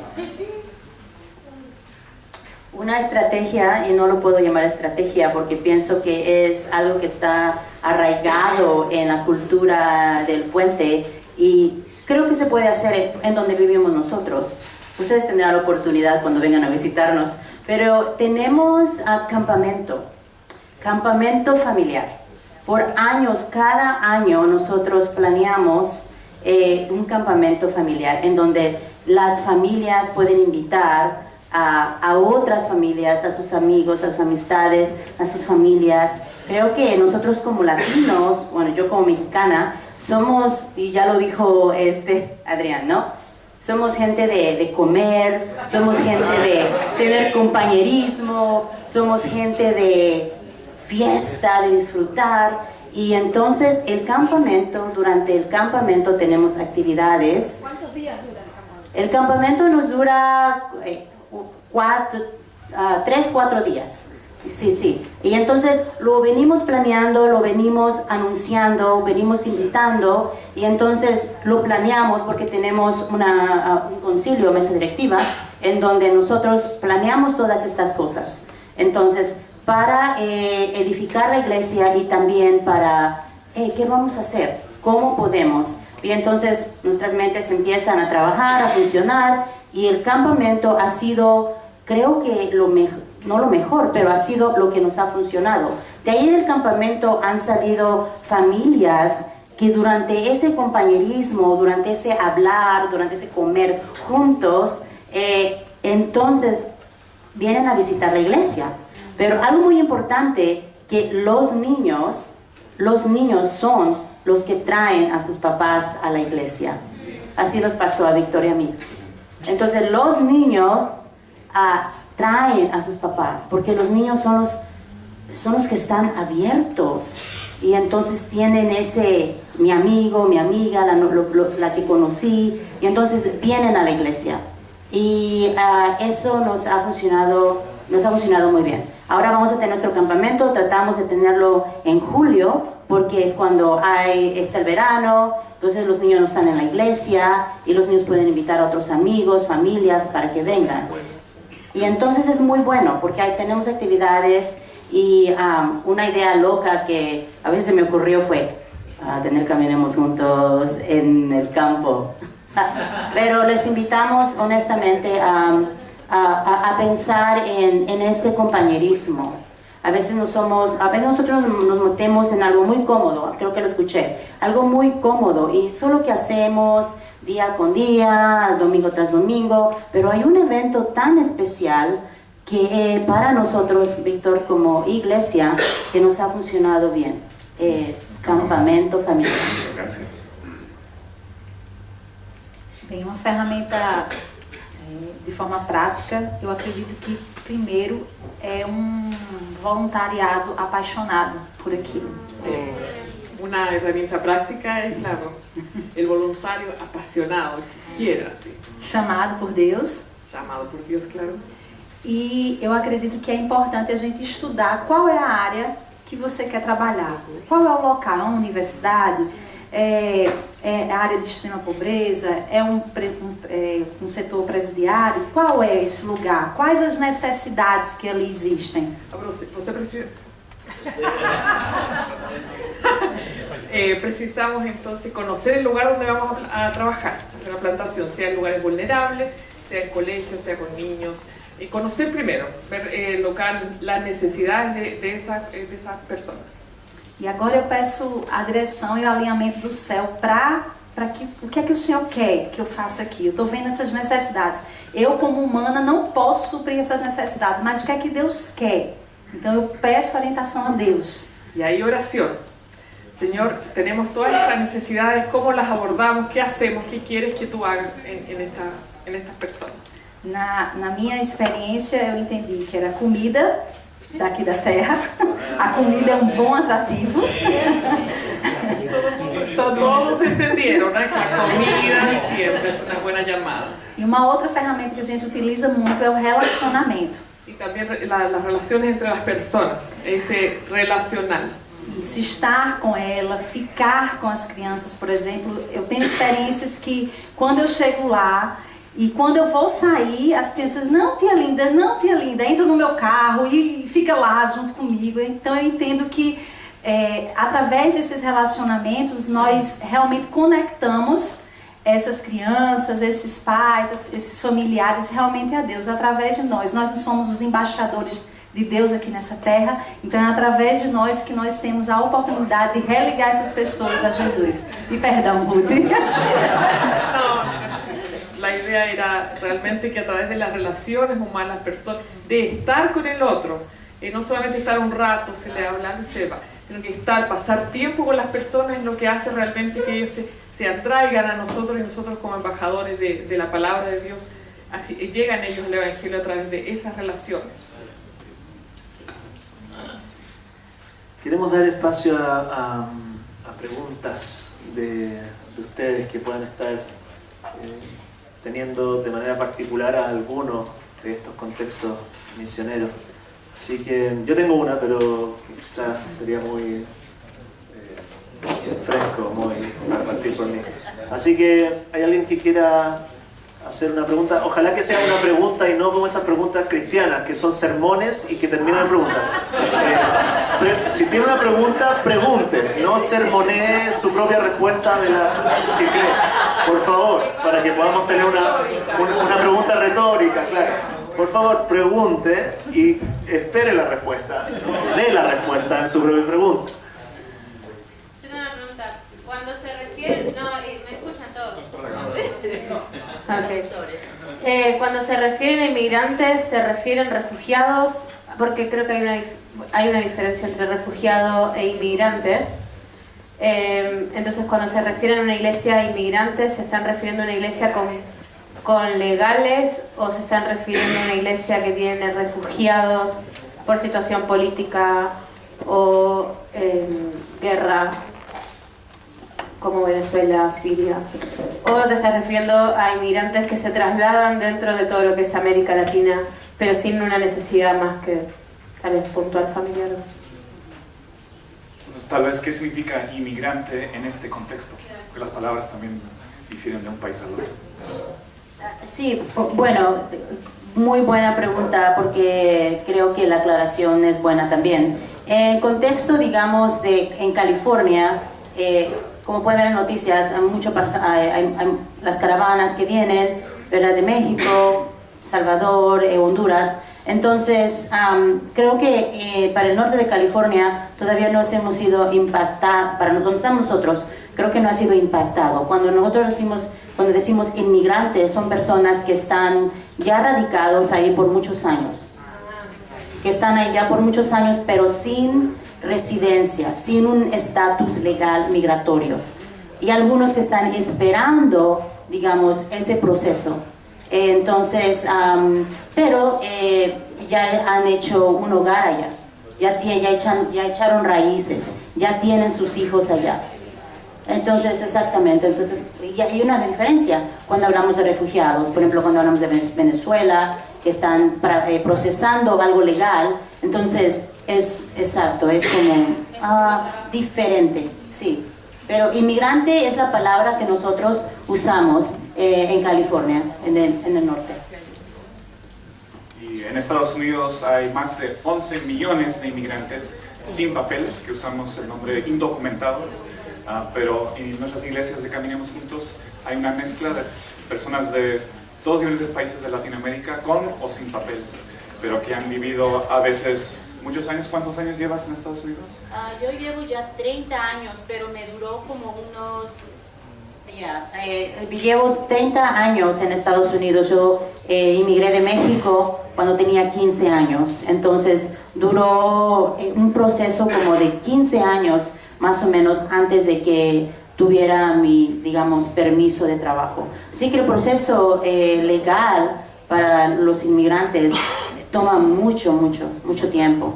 Una estrategia, y no lo puedo llamar estrategia porque pienso que es algo que está arraigado en la cultura del puente, y creo que se puede hacer en donde vivimos nosotros. Ustedes tendrán la oportunidad cuando vengan a visitarnos, pero tenemos campamento familiar. Por años, cada año nosotros planeamos un campamento familiar en donde las familias pueden invitar a otras familias, a sus amigos, a sus amistades, a sus familias. Creo que nosotros como latinos, bueno, yo como mexicana, somos, y ya lo dijo Adrián, ¿no? Somos gente de comer, somos gente de tener compañerismo, somos gente de fiesta, de disfrutar. Y entonces durante el campamento tenemos actividades. ¿Cuántos días dura el campamento? El campamento nos dura 3-4 días. Sí. Y entonces lo venimos planeando, lo venimos anunciando, venimos invitando, y entonces lo planeamos porque tenemos un concilio, mesa directiva, en donde nosotros planeamos todas estas cosas. Entonces, para edificar la iglesia y también para qué vamos a hacer, cómo podemos. Y entonces nuestras mentes empiezan a trabajar, a funcionar, y el campamento ha sido, creo que no lo mejor, pero ha sido lo que nos ha funcionado. De ahí del campamento han salido familias que durante ese compañerismo, durante ese hablar, durante ese comer juntos, entonces vienen a visitar la iglesia. Pero algo muy importante, que los niños son los que traen a sus papás a la iglesia. Así nos pasó a Víctor y a mí. Entonces los niños traen a sus papás, porque los niños son los que están abiertos, y entonces tienen mi amigo, mi amiga, la que conocí, y entonces vienen a la iglesia. Y eso nos ha funcionado muy bien. Ahora vamos a tener nuestro campamento, tratamos de tenerlo en julio, porque es cuando está el verano, entonces los niños no están en la iglesia, y los niños pueden invitar a otros amigos, familias, para que vengan. Y entonces es muy bueno, porque ahí tenemos actividades, y una idea loca que a veces se me ocurrió fue tener caminemos juntos en el campo. Pero les invitamos honestamente a pensar en ese compañerismo. A veces nosotros nos metemos en algo muy cómodo, creo que lo escuché, algo muy cómodo, y solo que hacemos día con día, domingo tras domingo, pero hay un evento tan especial que para nosotros, Víctor, como iglesia, que nos ha funcionado bien, campamento familiar. Gracias. Tem uma ferramenta de forma prática, eu acredito que primeiro é voluntariado apaixonado por aquilo. Una herramienta práctica es, claro, el voluntario apasionado, que quiere así. Chamado por Deus. Chamado por Deus, claro. E eu acredito que é importante a gente estudar qual é a área que você quer trabalhar. Qual é o local? É uma universidade? É a área de extrema pobreza? É um setor presidiário? Qual é esse lugar? Quais as necessidades que ali existem? Você precisa... precisamos entonces conocer el lugar donde vamos a trabajar, en la plantación, sea en lugares vulnerables, sea en colegios, sea con niños. Conocer primero, ver el local, las necesidades de esas personas. E agora eu peço a direção e o alinhamento do céu para o que é que o Senhor quer que eu faça aqui. Eu estou vendo essas necessidades. Eu, como humana, não posso suprir essas necessidades, mas o que é que Deus quer? Então eu peço orientação a Deus. Y ahí oración. Señor, tenemos todas estas necesidades, ¿cómo las abordamos? ¿Qué hacemos? ¿Qué quieres que tú hagas en estas personas? Na minha experiência, eu entendi que era comida daqui da terra. A comida é um bom atrativo. Todos entendieron, ¿no? Que la comida siempre es una buena llamada. E uma outra ferramenta que a gente utiliza muito é o relacionamento. Y también las relaciones entre las personas, ese relacional. Isso, estar com ela, ficar com as crianças, por exemplo. Eu tenho experiências que quando eu chego lá e quando eu vou sair, as crianças, não tia linda, entram no meu carro e fica lá junto comigo. Então eu entendo que através desses relacionamentos nós realmente conectamos essas crianças, esses pais, esses familiares realmente a Deus, através de nós. Nós não somos os embaixadores de Deus aqui nessa terra, então é através de nós que nós temos a oportunidade de religar essas pessoas a Jesus. E perdão, Ruth. La idea era realmente que a través de las relaciones humanas, personas, de estar con el otro, no solamente estar un rato, se le habla y se va, sino que pasar tiempo con las personas es lo que hace realmente que ellos se atraigan a nosotros y nosotros como embajadores de la palabra de Dios, así, llegan ellos al Evangelio a través de esas relaciones. Queremos dar espacio a preguntas de ustedes que puedan estar teniendo de manera particular a alguno de estos contextos misioneros. Así que yo tengo una, pero quizás sería muy fresco, muy para partir por mí. Así que, ¿hay alguien que quiera hacer una pregunta? Ojalá que sea una pregunta y no como esas preguntas cristianas, que son sermones y que terminan en preguntas. Si tiene una pregunta, pregunte, no sermonee su propia respuesta de la que cree. Por favor, para que podamos tener una pregunta retórica, claro. Por favor, pregunte y espere la respuesta. Dé la respuesta en su propia pregunta. Yo tengo una pregunta. Cuando se refiere... No, ¿me escuchan todos? Okay. Cuando se refieren a inmigrantes, ¿se refieren refugiados? Porque creo que hay una diferencia entre refugiado e inmigrante. Entonces, cuando se refieren a una iglesia de inmigrantes, ¿se están refiriendo a una iglesia con legales o se están refiriendo a una iglesia que tiene refugiados por situación política o guerra como Venezuela, Siria? ¿O te estás refiriendo a inmigrantes que se trasladan dentro de todo lo que es América Latina pero sin una necesidad más que tal vez puntual familiar? Pues, tal vez, ¿qué significa inmigrante en este contexto? Porque las palabras también difieren de un país al otro. Sí, bueno, muy buena pregunta porque creo que la aclaración es buena también. En contexto, digamos, en California, como pueden ver en noticias, hay las caravanas que vienen, ¿verdad?, de México, Salvador, Honduras. Entonces, creo que para el norte de California todavía no hemos sido impactados, para donde estamos nosotros, creo que no ha sido impactado. Cuando decimos inmigrantes, son personas que están ya radicados ahí por muchos años, que están ahí ya por muchos años, pero sin residencia, sin un estatus legal migratorio. Y algunos que están esperando, digamos, ese proceso. Entonces, pero ya han hecho un hogar allá, ya echaron raíces, ya tienen sus hijos allá. Entonces, exactamente, entonces hay una diferencia cuando hablamos de refugiados, por ejemplo, cuando hablamos de Venezuela, que están procesando algo legal, entonces es exacto, es como diferente, sí. Pero inmigrante es la palabra que nosotros usamos en California, en el norte. Y en Estados Unidos hay más de 11 millones de inmigrantes sin papeles, que usamos el nombre indocumentados, pero en nuestras iglesias de Caminemos Juntos hay una mezcla de personas de todos los diferentes países de Latinoamérica con o sin papeles, pero que han vivido a veces muchos años. ¿Cuántos años llevas en Estados Unidos? Yo llevo ya 30 años, pero me duró como unos... llevo 30 años en Estados Unidos. Yo inmigré de México cuando tenía 15 años, entonces duró un proceso como de 15 años más o menos antes de que tuviera mi, digamos, permiso de trabajo. Así que el proceso legal para los inmigrantes toma mucho tiempo.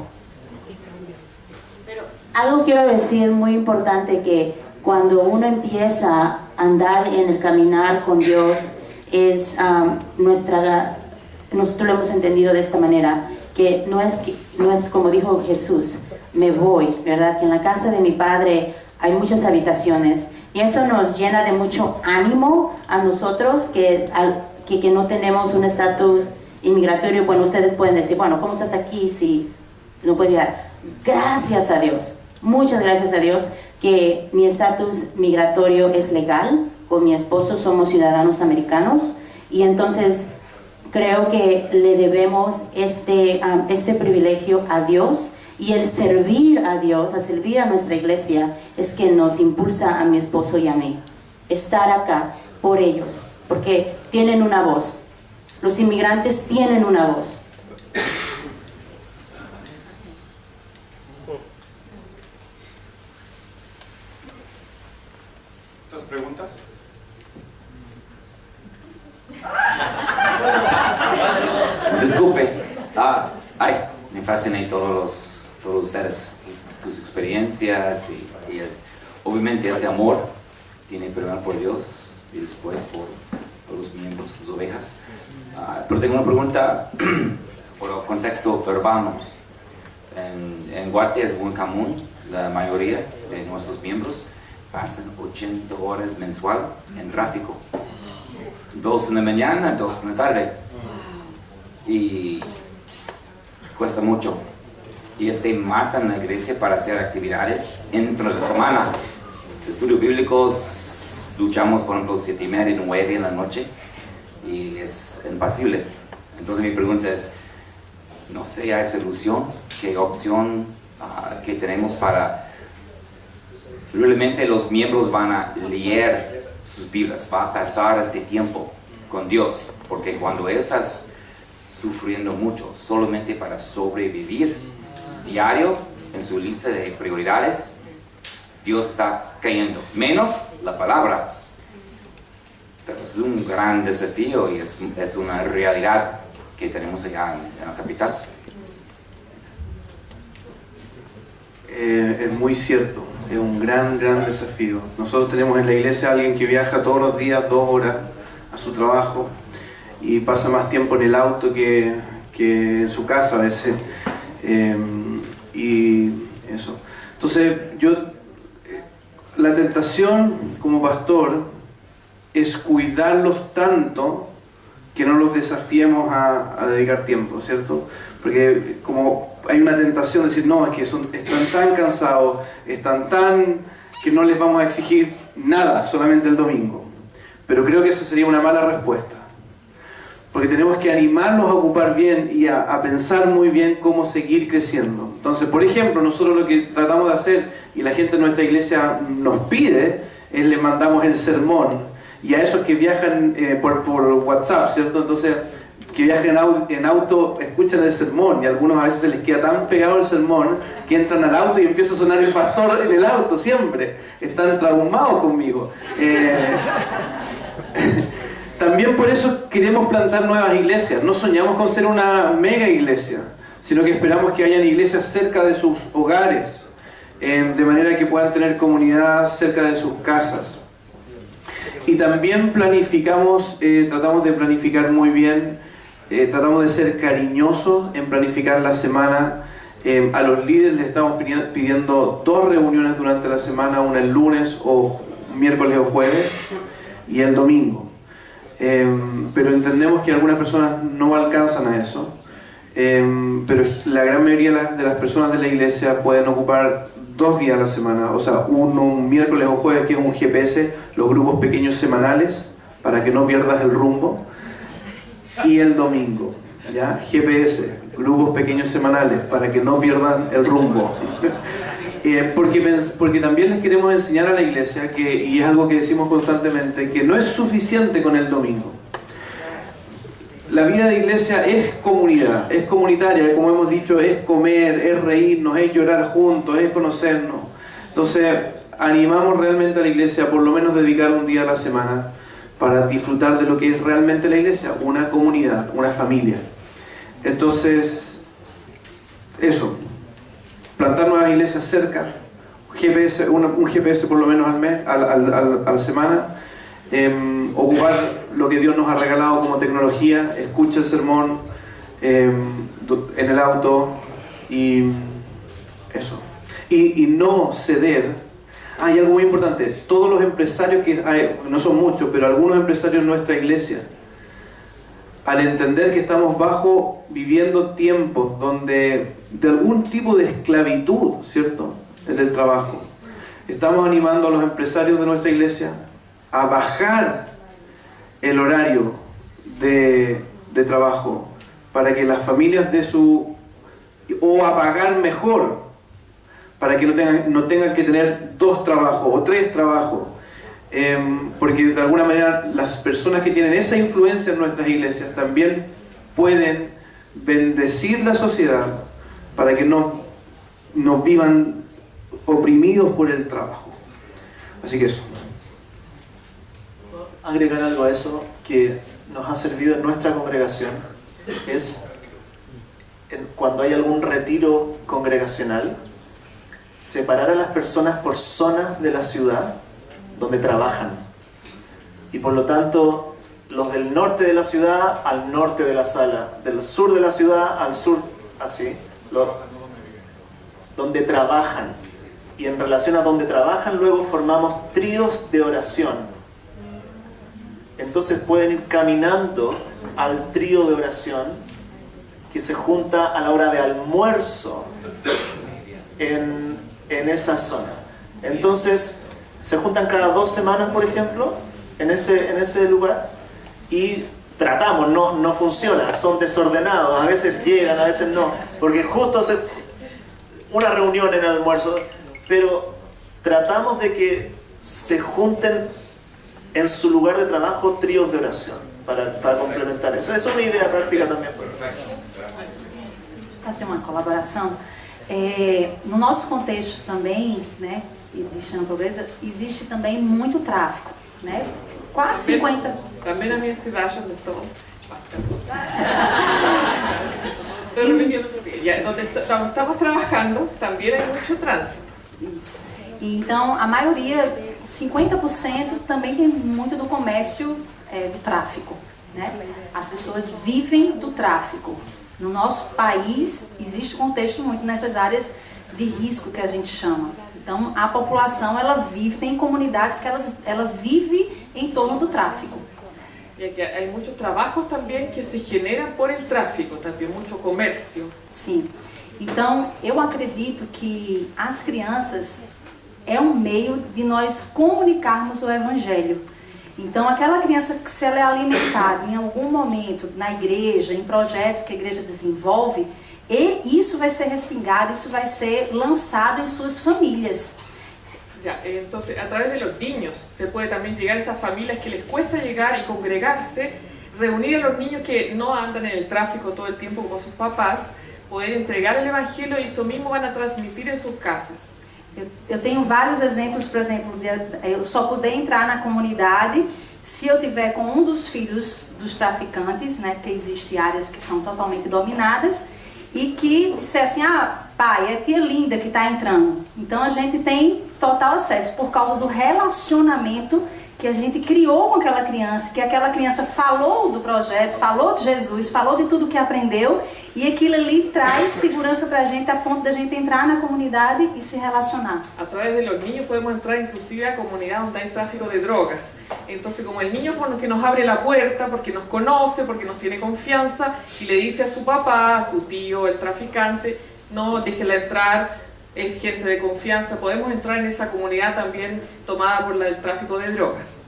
Pero algo quiero decir muy importante, que cuando uno empieza a andar en el caminar con Dios, es nosotros lo hemos entendido de esta manera, que no es como dijo Jesús, me voy, ¿verdad? Que en la casa de mi Padre hay muchas habitaciones, y eso nos llena de mucho ánimo a nosotros que no tenemos un estatus inmigratorio. Bueno, ustedes pueden decir, bueno, ¿cómo estás aquí si no puedes viajar? Gracias a Dios, muchas gracias a Dios, que mi estatus migratorio es legal. Con mi esposo somos ciudadanos americanos, y entonces creo que le debemos este privilegio a Dios. Y el servir a Dios, a servir a nuestra iglesia, es que nos impulsa a mi esposo y a mí. Estar acá por ellos, porque tienen una voz. Los inmigrantes tienen una voz. ¿Otras preguntas? Disculpe. Me fascinan todos ustedes, tus experiencias y obviamente este amor tiene primero por Dios y después por los miembros, las ovejas. Pero tengo una pregunta por el contexto urbano. En Guate es muy común, la mayoría de nuestros miembros pasan 80 horas mensual en tráfico. 2 en la mañana, 2 en la tarde. Y cuesta mucho. Y matan la iglesia para hacer actividades dentro de la semana. Estudios bíblicos, luchamos por ejemplo 7:30, 9 en la noche, y es imposible. Entonces mi pregunta es, no sé, ¿hay solución? ¿Qué opción que tenemos para realmente los miembros van a leer sus Biblias, va a pasar este tiempo con Dios? Porque cuando estás sufriendo mucho solamente para sobrevivir diario en su lista de prioridades, Dios está cayendo, menos la palabra. Pero es un gran desafío y es una realidad que tenemos allá en la capital. Es muy cierto, es un gran desafío. Nosotros tenemos en la iglesia a alguien que viaja todos los días 2 horas a su trabajo y pasa más tiempo en el auto que en su casa a veces. Y eso. Entonces, la tentación como pastor es cuidarlos tanto que no los desafiemos a dedicar tiempo, ¿cierto? Porque como hay una tentación de decir, no, es que están tan cansados, que no les vamos a exigir nada, solamente el domingo. Pero creo que eso sería una mala respuesta. Porque tenemos que animarlos a ocupar bien y a pensar muy bien cómo seguir creciendo. Entonces, por ejemplo, nosotros lo que tratamos de hacer, y la gente de nuestra iglesia nos pide, es le mandamos el sermón. Y a esos que viajan por WhatsApp, ¿cierto? Entonces, que viajan en auto, escuchan el sermón, y a algunos a veces se les queda tan pegado el sermón que entran al auto y empieza a sonar el pastor en el auto siempre. Están traumados conmigo. También por eso queremos plantar nuevas iglesias. No soñamos con ser una mega iglesia, sino que esperamos que hayan iglesias cerca de sus hogares, de manera que puedan tener comunidad cerca de sus casas. Y también planificamos, tratamos de planificar muy bien, tratamos de ser cariñosos en planificar la semana. A los líderes les estamos pidiendo 2 reuniones durante la semana, una el lunes o miércoles o jueves y el domingo. Pero entendemos que algunas personas no alcanzan a eso, pero la gran mayoría de las personas de la iglesia pueden ocupar 2 días a la semana, o sea, un miércoles o jueves, que es un GPS, los grupos pequeños semanales, para que no pierdas el rumbo, y el domingo, ¿ya? GPS, grupos pequeños semanales, para que no pierdan el rumbo. Porque también les queremos enseñar a la iglesia, y es algo que decimos constantemente, que no es suficiente con el domingo. La vida de iglesia es comunidad, es comunitaria, como hemos dicho, es comer, es reírnos, es llorar juntos, es conocernos. Entonces, animamos realmente a la iglesia a por lo menos dedicar un día a la semana para disfrutar de lo que es realmente la iglesia, una comunidad, una familia. Entonces, eso, plantar nuevas iglesias cerca, GPS, un GPS por lo menos al mes, a la semana, ocupar lo que Dios nos ha regalado como tecnología, escucha el sermón en el auto y eso. Y no ceder. Hay algo muy importante, todos los empresarios que hay, no son muchos, pero algunos empresarios en nuestra iglesia, al entender que estamos viviendo tiempos donde de algún tipo de esclavitud, ¿cierto?, en el trabajo, estamos animando a los empresarios de nuestra iglesia a bajar el horario de trabajo para que las familias o a pagar mejor, para que no tengan que tener 2 trabajos o 3 trabajos, porque de alguna manera las personas que tienen esa influencia en nuestras iglesias también pueden bendecir la sociedad para que no vivan oprimidos por el trabajo. Así que eso. Agregar algo a eso que nos ha servido en nuestra congregación es cuando hay algún retiro congregacional, separar a las personas por zonas de la ciudad donde trabajan, y por lo tanto los del norte de la ciudad al norte de la sala, del sur de la ciudad al sur, así, donde trabajan, y en relación a donde trabajan luego formamos tríos de oración. Entonces pueden ir caminando al trío de oración que se junta a la hora de almuerzo en esa zona. Entonces se juntan cada 2 semanas, por ejemplo, en ese lugar, y tratamos, no funciona, son desordenados, a veces llegan, a veces no, porque justo una reunión en el almuerzo, pero tratamos de que se junten en su lugar de trabajo tríos de oración para complementar eso. Essa é uma ideia prática também. Fazer uma colaboração. No nosso contexto também, né, de extrema pobreza, existe também muito tráfico, né? Quase 50. Também na minha cidade onde estou. Donde estamos trabajando también hay mucho tránsito. Isso. Então, a maioria, 50% também tem muito do comércio do tráfico, né? As pessoas vivem do tráfico. No nosso país, existe contexto muito nessas áreas de risco que a gente chama. Então, a população, ela vive, tem comunidades que ela vive em torno do tráfico. Y aquí hay muchos trabajos también que se generan por el tráfico, también mucho comercio. Sim. Então, eu acredito que as crianças é um meio de nós comunicarmos o Evangelho. Então, aquela criança que se ela é alimentada em algum momento na igreja, em projetos que a igreja desenvolve, e isso vai ser respingado, isso vai ser lançado em suas famílias. Ya, entonces, a través de los niños se puede también llegar a esas familias que les cuesta llegar y congregarse, reunir a los niños que no andan en el tráfico todo el tiempo con sus papás, poder entregar el Evangelio y eso mismo van a transmitir en sus casas. Eu tenho vários exemplos, por exemplo, eu só pude entrar na comunidade se eu tiver com um dos filhos dos traficantes, né, porque existem áreas que são totalmente dominadas, e que disser assim, ah, pai, é tia Linda que está entrando. Então a gente tem total acesso por causa do relacionamento que a gente criou com aquela criança, que aquela criança falou do projeto, falou de Jesus, falou de tudo que aprendeu, e aquilo ali traz segurança para a gente a ponto de a gente entrar na comunidade e se relacionar. A través de los niños podemos entrar inclusive a comunidades donde hay tráfico de drogas. Entonces, como el niño con lo que nos abre la puerta, porque nos conoce, porque nos tiene confianza, y le dice a su papá, a su tío, el traficante, no, déjela entrar, es gente de confianza, podemos entrar en esa comunidad también tomada por el tráfico de drogas.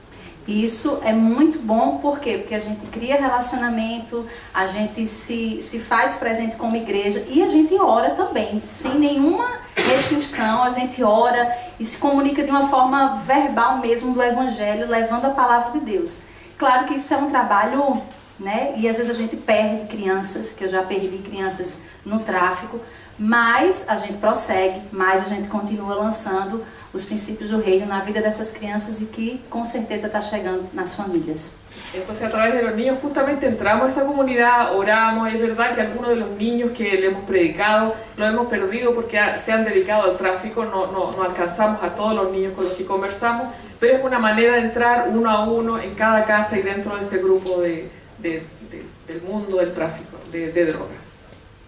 E isso é muito bom, por quê? Porque a gente cria relacionamento, a gente se faz presente como igreja e a gente ora também, sem nenhuma restrição, a gente ora e se comunica de uma forma verbal mesmo do Evangelho, levando a palavra de Deus. Claro que isso é um trabalho, né? E às vezes a gente perde crianças, que eu já perdi crianças no tráfico, mas a gente prossegue, mas a gente continua lançando os princípios do reino na vida dessas crianças e que com certeza está chegando nas famílias. Entonces a través de los niños justamente entramos a esa comunidad, oramos. Es verdad que algunos de los niños que le hemos predicado lo hemos perdido porque se han dedicado al tráfico, no alcanzamos a todos los niños con los que conversamos, pero es una manera de entrar uno a uno en cada casa y dentro de ese grupo del mundo del tráfico, de drogas.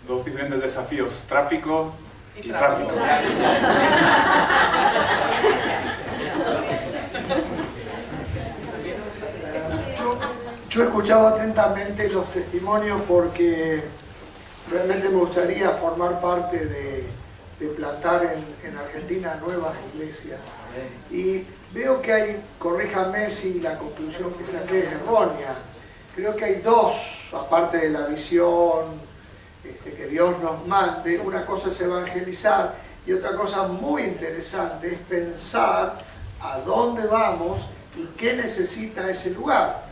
Dos diferentes desafíos, tráfico y tráfico. Yo he escuchado atentamente los testimonios porque realmente me gustaría formar parte de plantar en Argentina nuevas iglesias. Y veo que hay, corríjame si la conclusión que saqué es errónea, creo que hay dos, aparte de la visión que Dios nos mande, una cosa es evangelizar y otra cosa muy interesante es pensar a dónde vamos y qué necesita ese lugar.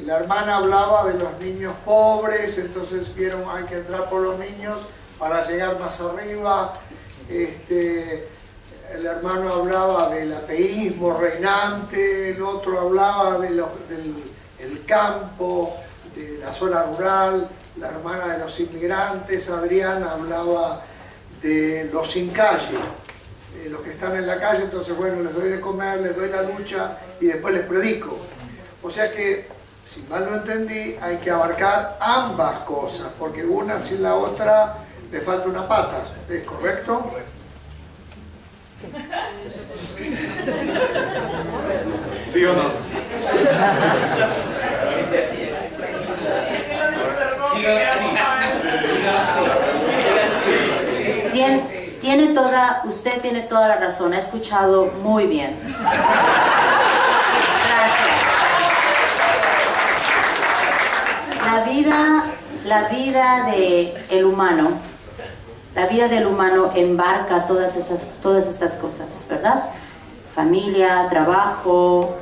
La hermana hablaba de los niños pobres, entonces vieron hay que entrar por los niños para llegar más arriba. El hermano hablaba del ateísmo reinante, el otro hablaba del campo, de la zona rural, la hermana de los inmigrantes, Adriana, hablaba de los sin calle, los que están en la calle, entonces bueno, les doy de comer, les doy la ducha y después les predico. O sea que, si mal no entendí, hay que abarcar ambas cosas, porque una sin la otra le falta una pata, ¿es correcto? ¿Sí o no? Usted tiene toda la razón, ha escuchado muy bien. La vida del humano embarca todas estas cosas, ¿verdad? Familia, trabajo,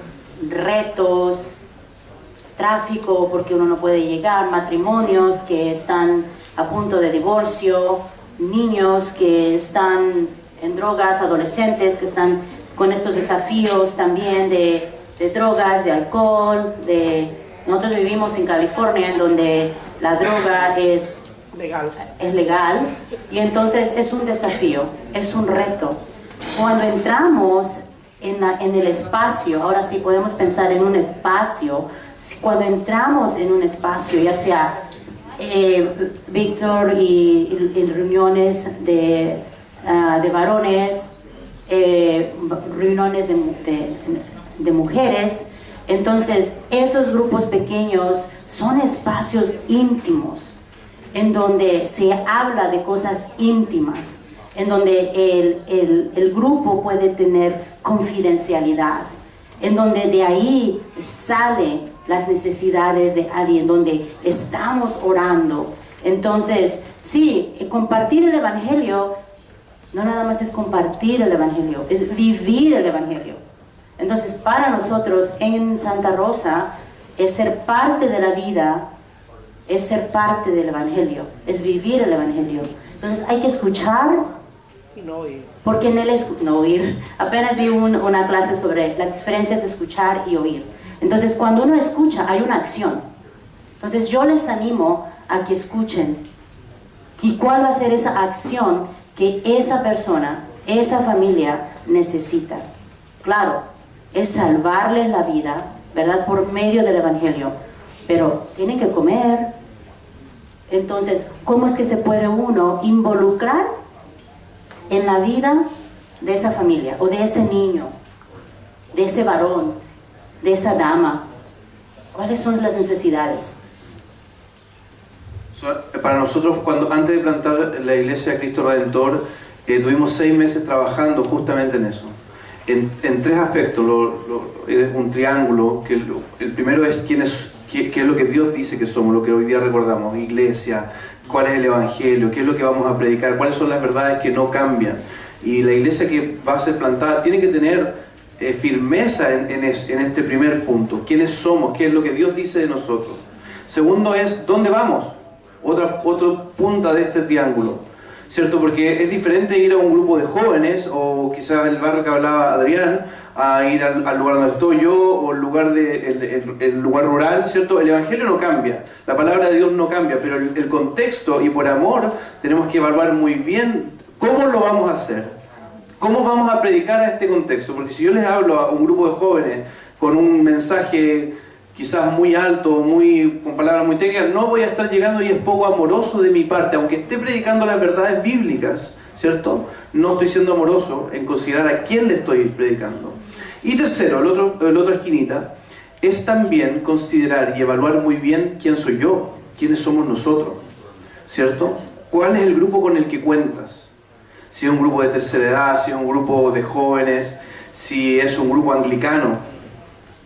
retos, tráfico porque uno no puede llegar, matrimonios que están a punto de divorcio, niños que están en drogas, adolescentes que están con estos desafíos también de drogas, de alcohol, Nosotros vivimos en California, en donde la droga es legal, y entonces es un desafío, es un reto. Cuando entramos en el espacio, ahora sí podemos pensar en un espacio, cuando entramos en un espacio, ya sea Víctor y reuniones de varones, reuniones de mujeres, entonces esos grupos pequeños son espacios íntimos en donde se habla de cosas íntimas, en donde el grupo puede tener confidencialidad, en donde de ahí salen las necesidades de alguien, donde estamos orando. Entonces, sí, compartir el Evangelio no nada más es compartir el Evangelio, es vivir el Evangelio. Entonces, para nosotros en Santa Rosa, es ser parte de la vida, es ser parte del Evangelio, es vivir el Evangelio. Entonces, hay que escuchar y no oír. Porque en no oír. Apenas di una clase sobre las diferencias de escuchar y oír. Entonces, cuando uno escucha, hay una acción. Entonces, yo les animo a que escuchen. ¿Y cuál va a ser esa acción que esa persona, esa familia necesita? Claro, es salvarles la vida, ¿verdad? Por medio del Evangelio. Pero tienen que comer. Entonces, ¿cómo es que se puede uno involucrar en la vida de esa familia, o de ese niño, de ese varón, de esa dama? ¿Cuáles son las necesidades? Para nosotros, antes de plantar la iglesia Cristo Redentor, tuvimos 6 meses trabajando justamente en eso, en 3 aspectos. Es un triángulo, que el primero es qué es lo que Dios dice que somos, lo que hoy día recordamos, iglesia, cuál es el evangelio, qué es lo que vamos a predicar, cuáles son las verdades que no cambian. Y la iglesia que va a ser plantada tiene que tener firmeza en este primer punto, quiénes somos, qué es lo que Dios dice de nosotros. Segundo es, ¿dónde vamos? Otra punta de este triángulo, ¿cierto? Porque es diferente ir a un grupo de jóvenes, o quizás el barrio que hablaba Adrián, a ir al lugar donde estoy yo, o el lugar rural, ¿cierto? El evangelio no cambia, la palabra de Dios no cambia, pero el contexto, y por amor tenemos que evaluar muy bien cómo lo vamos a hacer, cómo vamos a predicar a este contexto. Porque si yo les hablo a un grupo de jóvenes con un mensaje quizás muy alto, con palabras muy técnicas, no voy a estar llegando, y es poco amoroso de mi parte, aunque esté predicando las verdades bíblicas, ¿cierto? No estoy siendo amoroso en considerar a quién le estoy predicando. Y tercero, el otro esquinita, es también considerar y evaluar muy bien quién soy yo, quiénes somos nosotros, ¿cierto? ¿Cuál es el grupo con el que cuentas? Si es un grupo de tercera edad, si es un grupo de jóvenes, si es un grupo anglicano.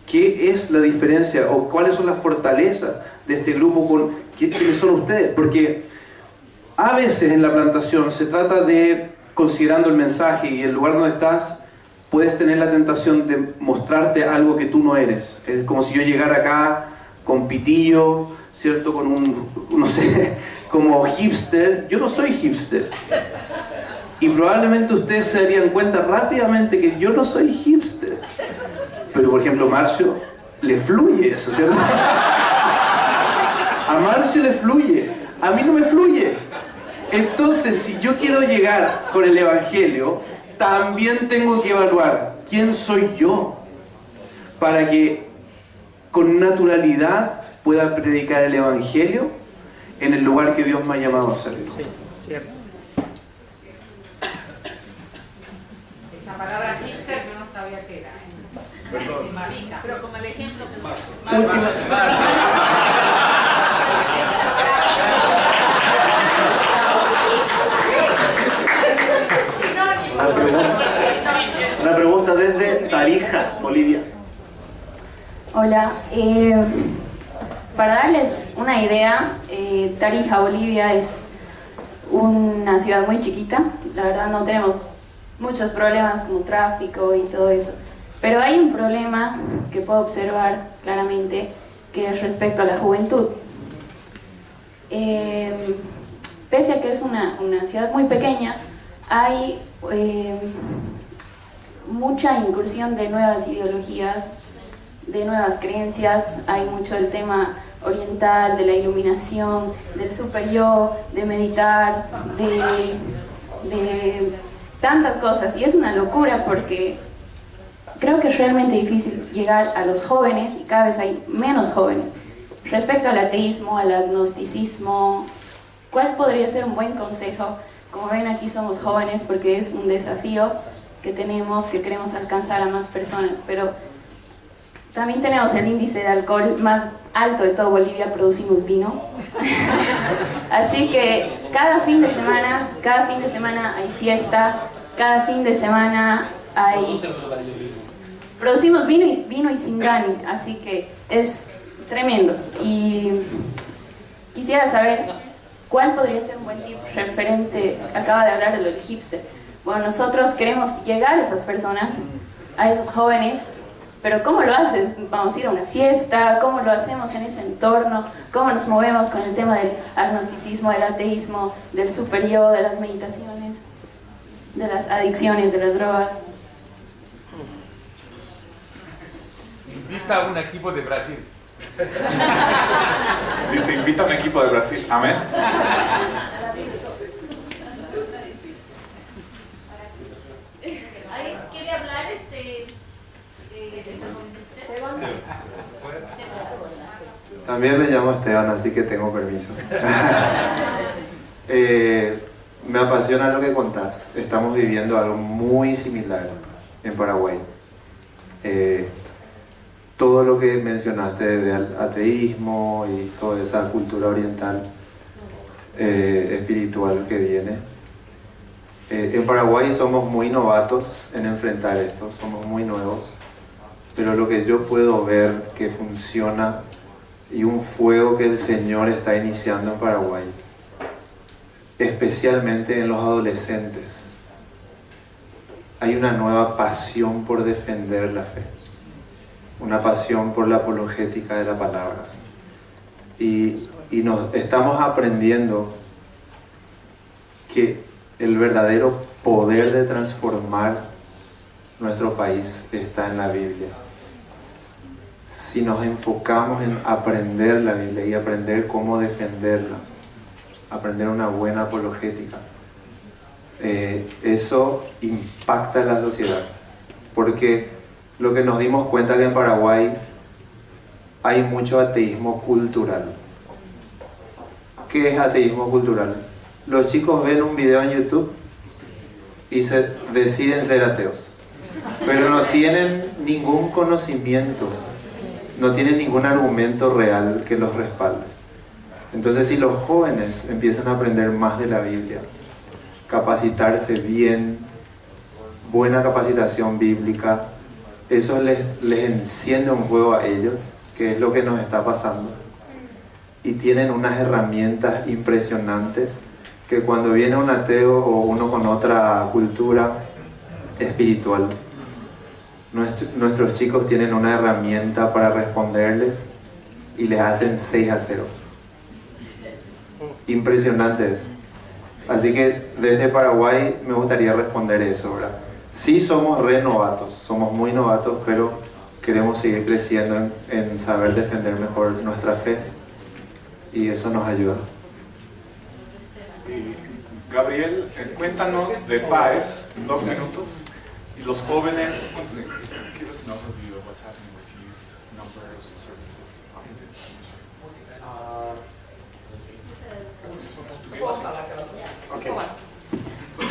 ¿Qué es la diferencia, o cuáles son las fortalezas de este grupo con quiénes son ustedes? Porque a veces en la plantación se trata de, considerando el mensaje y el lugar donde estás, puedes tener la tentación de mostrarte algo que tú no eres. Es como si yo llegara acá con pitillo, ¿cierto? Con no sé, como hipster. Yo no soy hipster. Y probablemente ustedes se darían cuenta rápidamente que yo no soy hipster. Pero por ejemplo, Marcio le fluye eso, ¿cierto? A Marcio le fluye, a mí no me fluye. Entonces, si yo quiero llegar con el evangelio, también tengo que evaluar quién soy yo, para que con naturalidad pueda predicar el evangelio en el lugar que Dios me ha llamado a hacerlo. Sí, cierto. Esa palabra hipster yo no sabía qué era. Perdón. Pero como el ejemplo Una pregunta desde Tarija, Bolivia. Hola, para darles una idea, Tarija, Bolivia es una ciudad muy chiquita. La verdad no tenemos muchos problemas como tráfico y todo eso. Pero hay un problema que puedo observar claramente, que es respecto a la juventud. Pese a que es una ciudad muy pequeña, hay mucha incursión de nuevas ideologías, de nuevas creencias. Hay mucho del tema oriental, de la iluminación, del super yo, de meditar, de tantas cosas. Y es una locura porque creo que es realmente difícil llegar a los jóvenes, y cada vez hay menos jóvenes. Respecto al ateísmo, al agnosticismo, ¿cuál podría ser un buen consejo? Como ven, aquí somos jóvenes porque es un desafío que tenemos, que queremos alcanzar a más personas, pero también tenemos el índice de alcohol más alto de toda Bolivia, producimos vino. Así que cada fin de semana hay fiesta, cada fin de semana producimos vino y singani, así que es tremendo. Y quisiera saber cuál podría ser un buen tip referente, acaba de hablar de lo del hipster. Bueno, nosotros queremos llegar a esas personas, a esos jóvenes, pero ¿cómo lo haces? Vamos a ir a una fiesta, ¿cómo lo hacemos en ese entorno? ¿Cómo nos movemos con el tema del agnosticismo, del ateísmo, del super yo, de las meditaciones, de las adicciones, de las drogas? invita a un equipo de Brasil. Dice, invita a un equipo de Brasil. Amén. ¿Quiere hablar También me llamo Esteban, así que tengo permiso. Me apasiona lo que contás. Estamos viviendo algo muy similar en Paraguay. Todo lo que mencionaste del ateísmo y toda esa cultura oriental espiritual que viene. En Paraguay somos muy novatos en enfrentar esto, somos muy nuevos, pero lo que yo puedo ver que funciona y un fuego que el Señor está iniciando en Paraguay, especialmente en los adolescentes, hay una nueva pasión por defender la fe, una pasión por la apologética de la palabra, y nos estamos aprendiendo que el verdadero poder de transformar nuestro país está en la Biblia. Si nos enfocamos en aprender la Biblia y aprender cómo defenderla, aprender una buena apologética, eso impacta en la sociedad. Porque lo que nos dimos cuenta que en Paraguay hay mucho ateísmo cultural. ¿Qué es ateísmo cultural? Los chicos ven un video en YouTube y deciden ser ateos, pero no tienen ningún conocimiento, no tienen ningún argumento real que los respalde. Entonces, si los jóvenes empiezan a aprender más de la Biblia, capacitarse bien, buena capacitación bíblica, eso les enciende un fuego a ellos, que es lo que nos está pasando, y tienen unas herramientas impresionantes que cuando viene un ateo o uno con otra cultura espiritual, nuestros chicos tienen una herramienta para responderles y les hacen 6-0. Impresionantes. Así que desde Paraguay me gustaría responder eso, ¿verdad? Sí, somos re novatos, somos muy novatos, pero queremos seguir creciendo en saber defender mejor nuestra fe, y eso nos ayuda. Y Gabriel, cuéntanos de PAES en 2 minutos. Y los jóvenes, give us an overview of what's happening with youth, numbers, services. Ok.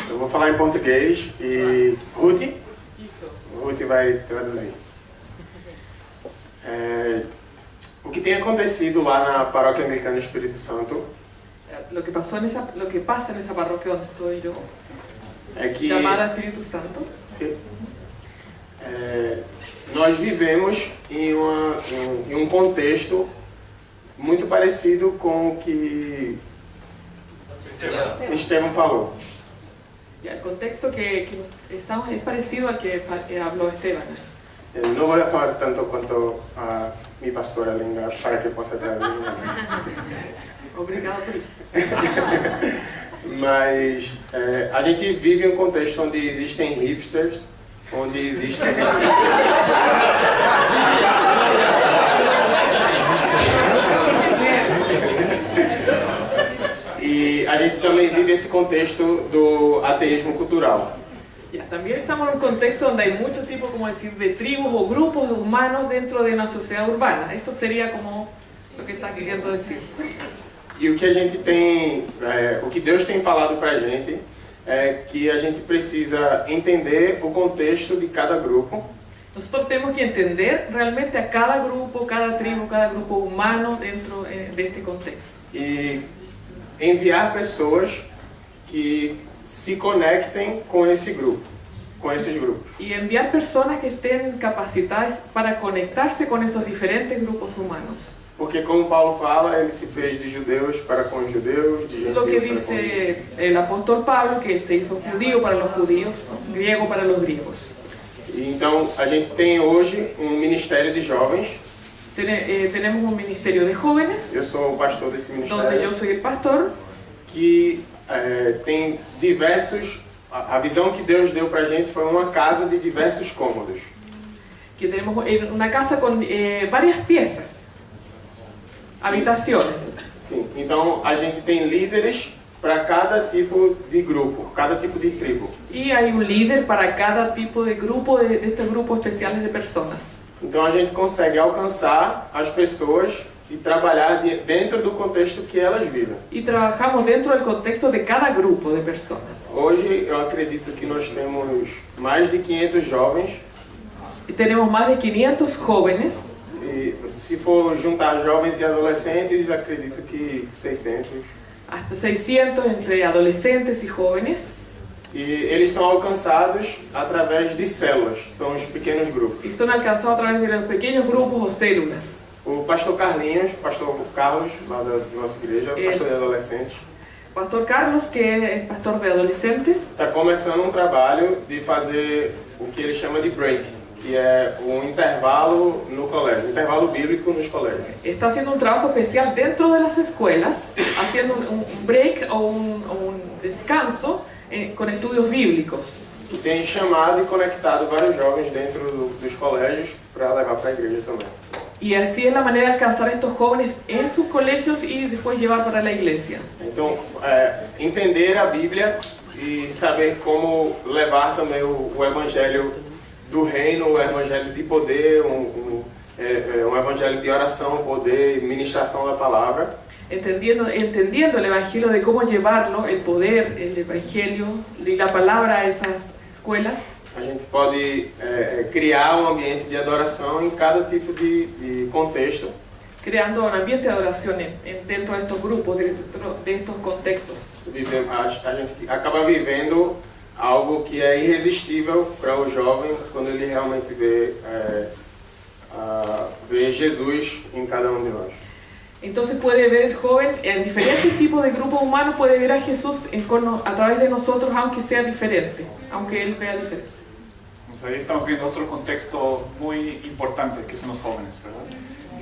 Eu vou falar em português e Ruth vai traduzir. O que tem acontecido lá na Paróquia Anglicana Espírito Santo lo que pasa en esa parroquia donde estoy yo, llamada Espíritu Santo, nós vivemos em um contexto muito parecido com o que Esteban falou. El contexto que estamos es parecido al que habló Esteban. Não vou falar tanto quanto a minha pastora linda para que possa traduzir. Obrigado por isso. Mas a gente vive um contexto onde existem hipsters, onde existem... E a gente também vive esse contexto do ateísmo cultural. También estamos en un contexto donde hay muchos tipos, como decir, de tribus o grupos humanos dentro de una sociedad urbana. Eso sería como lo que está queriendo decir. E o que a gente tem, o que Deus tem falado para a gente é que a gente precisa entender o contexto de cada grupo. Nosotros tenemos que entender realmente a cada grupo, cada tribu, cada grupo humano dentro de este contexto. E enviar pessoas que se conectem com esse grupo, com esses grupos. Y enviar personas que estén capacitadas para conectarse con esos diferentes grupos humanos. Porque como Paulo fala, ele se fez de judeus para com os judeus, de Lo que gentios para com dice el apóstol Pablo, que él se hizo judío para los judíos, ¿no? Griego para los griegos. E então a gente tem hoje um ministério de jovens. Tenemos un ministerio de jóvenes. Eu sou o pastor desse ministério. Donde yo soy el pastor. Que tem diversos... A visão que Deus deu pra gente foi uma casa de diversos cômodos. que tenemos una casa con varias piezas, habitaciones. Sim, então a gente tem líderes para cada tipo de grupo, cada tipo de tribo. Y hay un líder para cada tipo de grupo, de estos grupos especiales de personas. Então a gente consegue alcançar as pessoas e trabalhar dentro do contexto que elas vivem. Y trabajamos dentro del contexto de cada grupo de personas. Hoje eu acredito que nós temos mais de 500 jovens. Y tenemos más de 500 jóvenes. E se for juntar jovens e adolescentes, acredito que 600. Hasta 600 entre adolescentes y jóvenes. E eles são alcançados através de células, são os pequenos grupos. Y son alcanzados a través de los pequeños grupos o células. O pastor Carlinhos, pastor Carlos, lá da nossa igreja, pastor de adolescentes. Pastor Carlos, que es pastor de adolescentes, está começando um trabalho de fazer o que ele chama de break, que é um intervalo no colégio, intervalo bíblico nos colégios. está haciendo un trabajo especial dentro de las escuelas, haciendo un break o un descanso con estudios bíblicos. E tem chamado e conectado vários jovens dentro dos colégios para levar para a igreja também. Y así es la manera de alcanzar a estos jóvenes en sus colegios y después llevar para la iglesia. Então, entender a Bíblia e saber como levar também o evangelho do reino, o evangelho de poder, um evangelho de oração, poder, ministração da palavra. Entendiendo el evangelio, de cómo llevarlo, el poder, el evangelio y la palabra a esas escuelas. A gente pode criar um ambiente de adoração em cada tipo de contexto. Creando un ambiente de adoración dentro de estos grupos, dentro de estos contextos. A gente acaba vivendo algo que é irresistível para o jovem quando ele realmente vê Jesus em cada um de nós. Entonces puede ver el joven en diferentes tipos de grupos humanos, puede ver a Jesús a través de nosotros, aunque sea diferente, aunque él vea diferente. Pues ahí estamos viendo otro contexto muy importante que son los jóvenes, ¿verdad?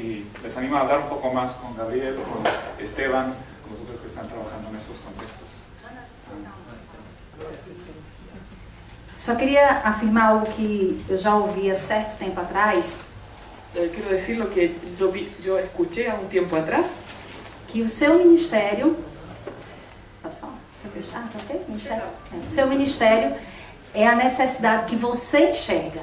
Y les animo a hablar un poco más con Gabriel, con Esteban, con los otros que están trabajando en esos contextos. Só queria afirmar algo que eu já ouvi há certo tempo atrás. Quiero decir lo que yo escuché há um tempo atrás. Que o seu ministério... Pode falar? Tá ok? Ministério? O seu ministério é a necessidade que você enxerga.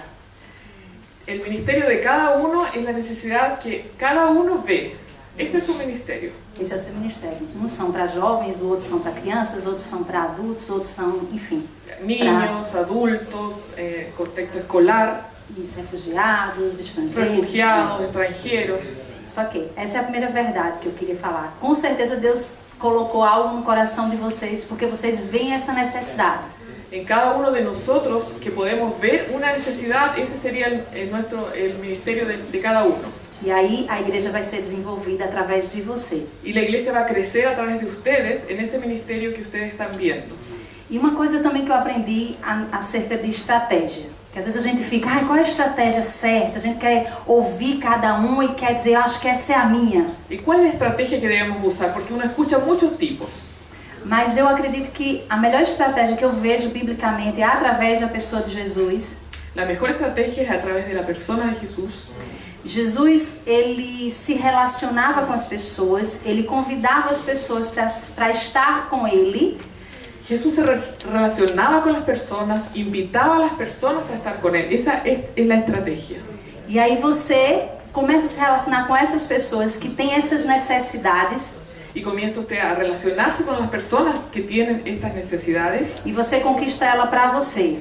El ministerio de cada uno es la necesidad que cada uno ve. Esse é o seu ministério. Esse é o seu ministério. Uns são para jovens, outros são para crianças, outros são para adultos, outros são, enfim. Niños, adultos, contexto escolar. Isso, refugiados, estrangeiros. Refugiados, estrangeiros. Só que essa é a primeira verdade que eu queria falar. Com certeza Deus colocou algo no coração de vocês, porque vocês veem essa necessidade. En cada uno de nosotros que podemos ver una necesidad, ese sería el ministerio de cada uno. E aí a igreja vai ser desenvolvida através de você. Y la iglesia va a crecer a través de ustedes en ese ministerio que ustedes están viendo. E uma coisa também que eu aprendi acerca de estratégia. Que às vezes a gente fica, qual é a estratégia certa? A gente quer ouvir cada um e quer dizer, eu acho que essa é a minha. ¿Y cuál es la estrategia que debemos usar? Porque uno escucha muchos tipos. Mas eu acredito que a melhor estratégia que eu vejo biblicamente é através da pessoa de Jesus. La mejor estrategia es a través de la persona de Jesús. Jesus, ele se relacionava com as pessoas, ele convidava as pessoas para estar com ele. Jesús se relacionaba con las personas, invitaba a las personas a estar con él. Esa es la estrategia. E aí você começa a se relacionar com essas pessoas que têm essas necessidades. Y comienza usted a relacionarse con las personas que tienen estas necesidades. E você conquista ela para você.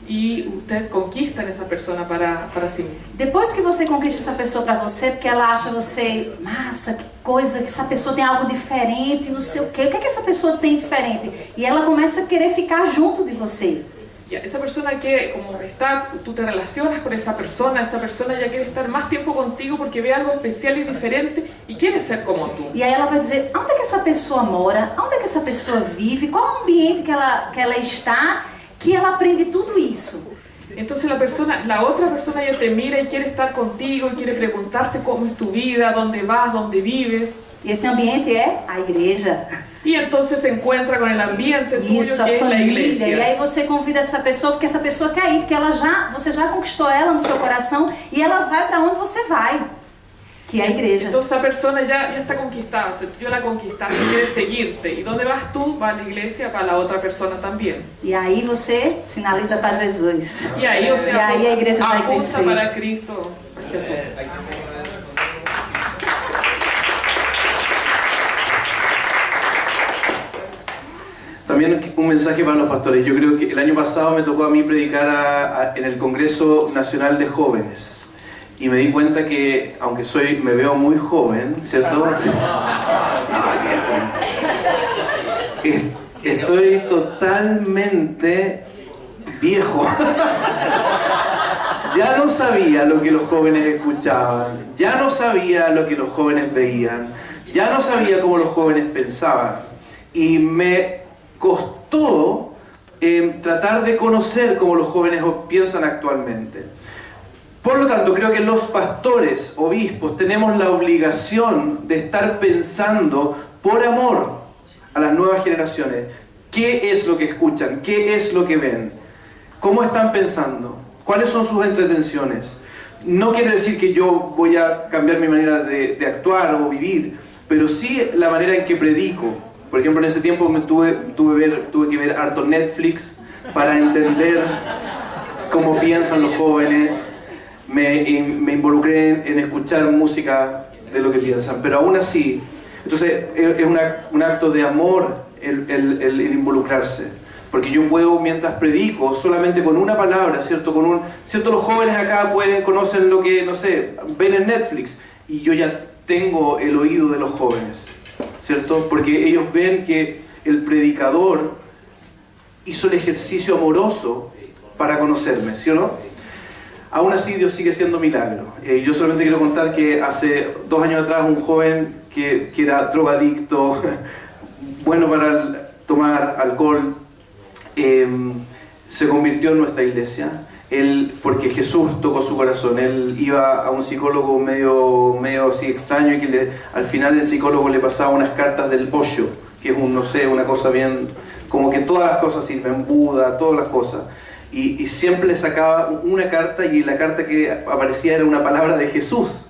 Y usted conquista essa persona para si mismo. Depois que você conquista essa pessoa para você, porque ela acha você, massa, que coisa, que essa pessoa tem algo diferente, não sei o quê. O que é que essa pessoa tem diferente? E ela começa a querer ficar junto de você. Y esa persona que, como está, tú te relacionas con esa persona ya quiere estar más tiempo contigo porque ve algo especial y diferente y quiere ser como tú. E aí ela vai dizer, onde é que essa pessoa mora? Onde é que essa pessoa vive? Qual é o ambiente que ela está? Que ela aprende tudo isso. Entonces la otra persona ya te mira y quiere estar contigo y quiere preguntarse cómo es tu vida, dónde vas, dónde vives. E esse ambiente é a igreja. Y entonces se encuentra con el ambiente tuyo, Isso, a que es la família. iglesia. E aí você convida essa pessoa, porque essa pessoa quer ir, porque você já conquistou ela no seu coração e ela vai para onde você vai, que é a igreja. Entonces esa persona ya está conquistada, o sea, tú ya la conquistaste, quiere seguirte. ¿Y dónde vas tú? Va a la iglesia, para la otra persona también. E aí você sinaliza para Jesus. Y ahí, o sea, e aí a igreja vai apunta crescer. para Cristo, para Jesús. También un mensaje para los pastores. Yo creo que el año pasado me tocó a mí predicar en el Congreso Nacional de Jóvenes. Y me di cuenta que, aunque me veo muy joven, ¿cierto? Estoy totalmente viejo. Ya no sabía lo que los jóvenes escuchaban, ya no sabía lo que los jóvenes veían, ya no sabía cómo los jóvenes pensaban. Y me costó tratar de conocer cómo los jóvenes piensan actualmente. Por lo tanto, creo que los pastores, obispos, tenemos la obligación de estar pensando por amor a las nuevas generaciones. ¿Qué es lo que escuchan? ¿Qué es lo que ven? ¿Cómo están pensando? ¿Cuáles son sus entretenciones? No quiere decir que yo voy a cambiar mi manera de actuar o vivir, pero sí la manera en que predico. Por ejemplo, en ese tiempo tuve que ver harto Netflix para entender cómo piensan los jóvenes. Me involucré en escuchar música de lo que piensan, pero aún así, entonces es un acto de amor el involucrarse, porque yo puedo, mientras predico, solamente con una palabra, ¿cierto? ¿Cierto? Los jóvenes acá conocen lo que, no sé, ven en Netflix, y yo ya tengo el oído de los jóvenes, ¿cierto? Porque ellos ven que el predicador hizo el ejercicio amoroso para conocerme, ¿sí o no? Aún así, Dios sigue siendo milagro. Yo solamente quiero contar que hace 2 años atrás un joven que era drogadicto, bueno para tomar alcohol, se convirtió en nuestra iglesia. Porque Jesús tocó su corazón. Él iba a un psicólogo medio así extraño, y que al final el psicólogo le pasaba unas cartas del Osho, que es una cosa bien, como que todas las cosas sirven, Buda, todas las cosas. Y siempre le sacaba una carta, y la carta que aparecía era una palabra de Jesús,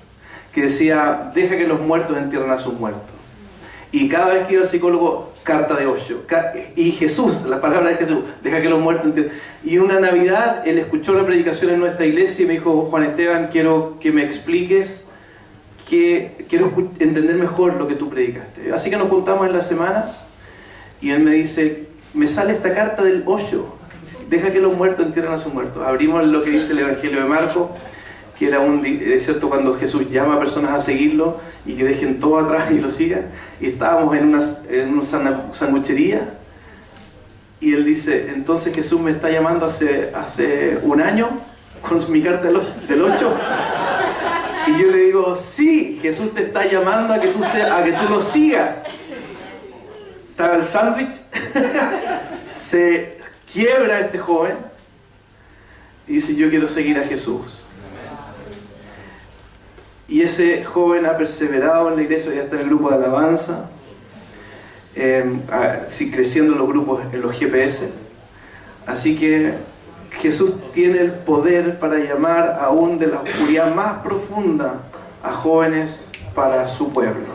que decía: deja que los muertos entierren a sus muertos. Y cada vez que iba al psicólogo, carta de Osho. Y Jesús, la palabra de Jesús, deja que los muertos entierren. Y una Navidad, él escuchó la predicación en nuestra iglesia y me dijo: Juan Esteban, quiero que me expliques, quiero entender mejor lo que tú predicaste. Así que nos juntamos en la semana, y él me dice: me sale esta carta del Osho. Deja que los muertos entierren a sus muertos. Abrimos lo que dice el Evangelio de Marcos, que era cierto, cuando Jesús llama a personas a seguirlo y que dejen todo atrás y lo sigan. Y estábamos en una sanguchería, y él dice: entonces Jesús me está llamando hace 1 año con mi carta del 8. Y yo le digo: sí, Jesús te está llamando a que tú lo sigas. Estaba el sándwich. Se quiebra este joven y dice: yo quiero seguir a Jesús. Y ese joven ha perseverado en la iglesia, ya está en el grupo de alabanza, creciendo en los grupos, en los GPS. Así que Jesús tiene el poder para llamar aún de la oscuridad más profunda a jóvenes para su pueblo.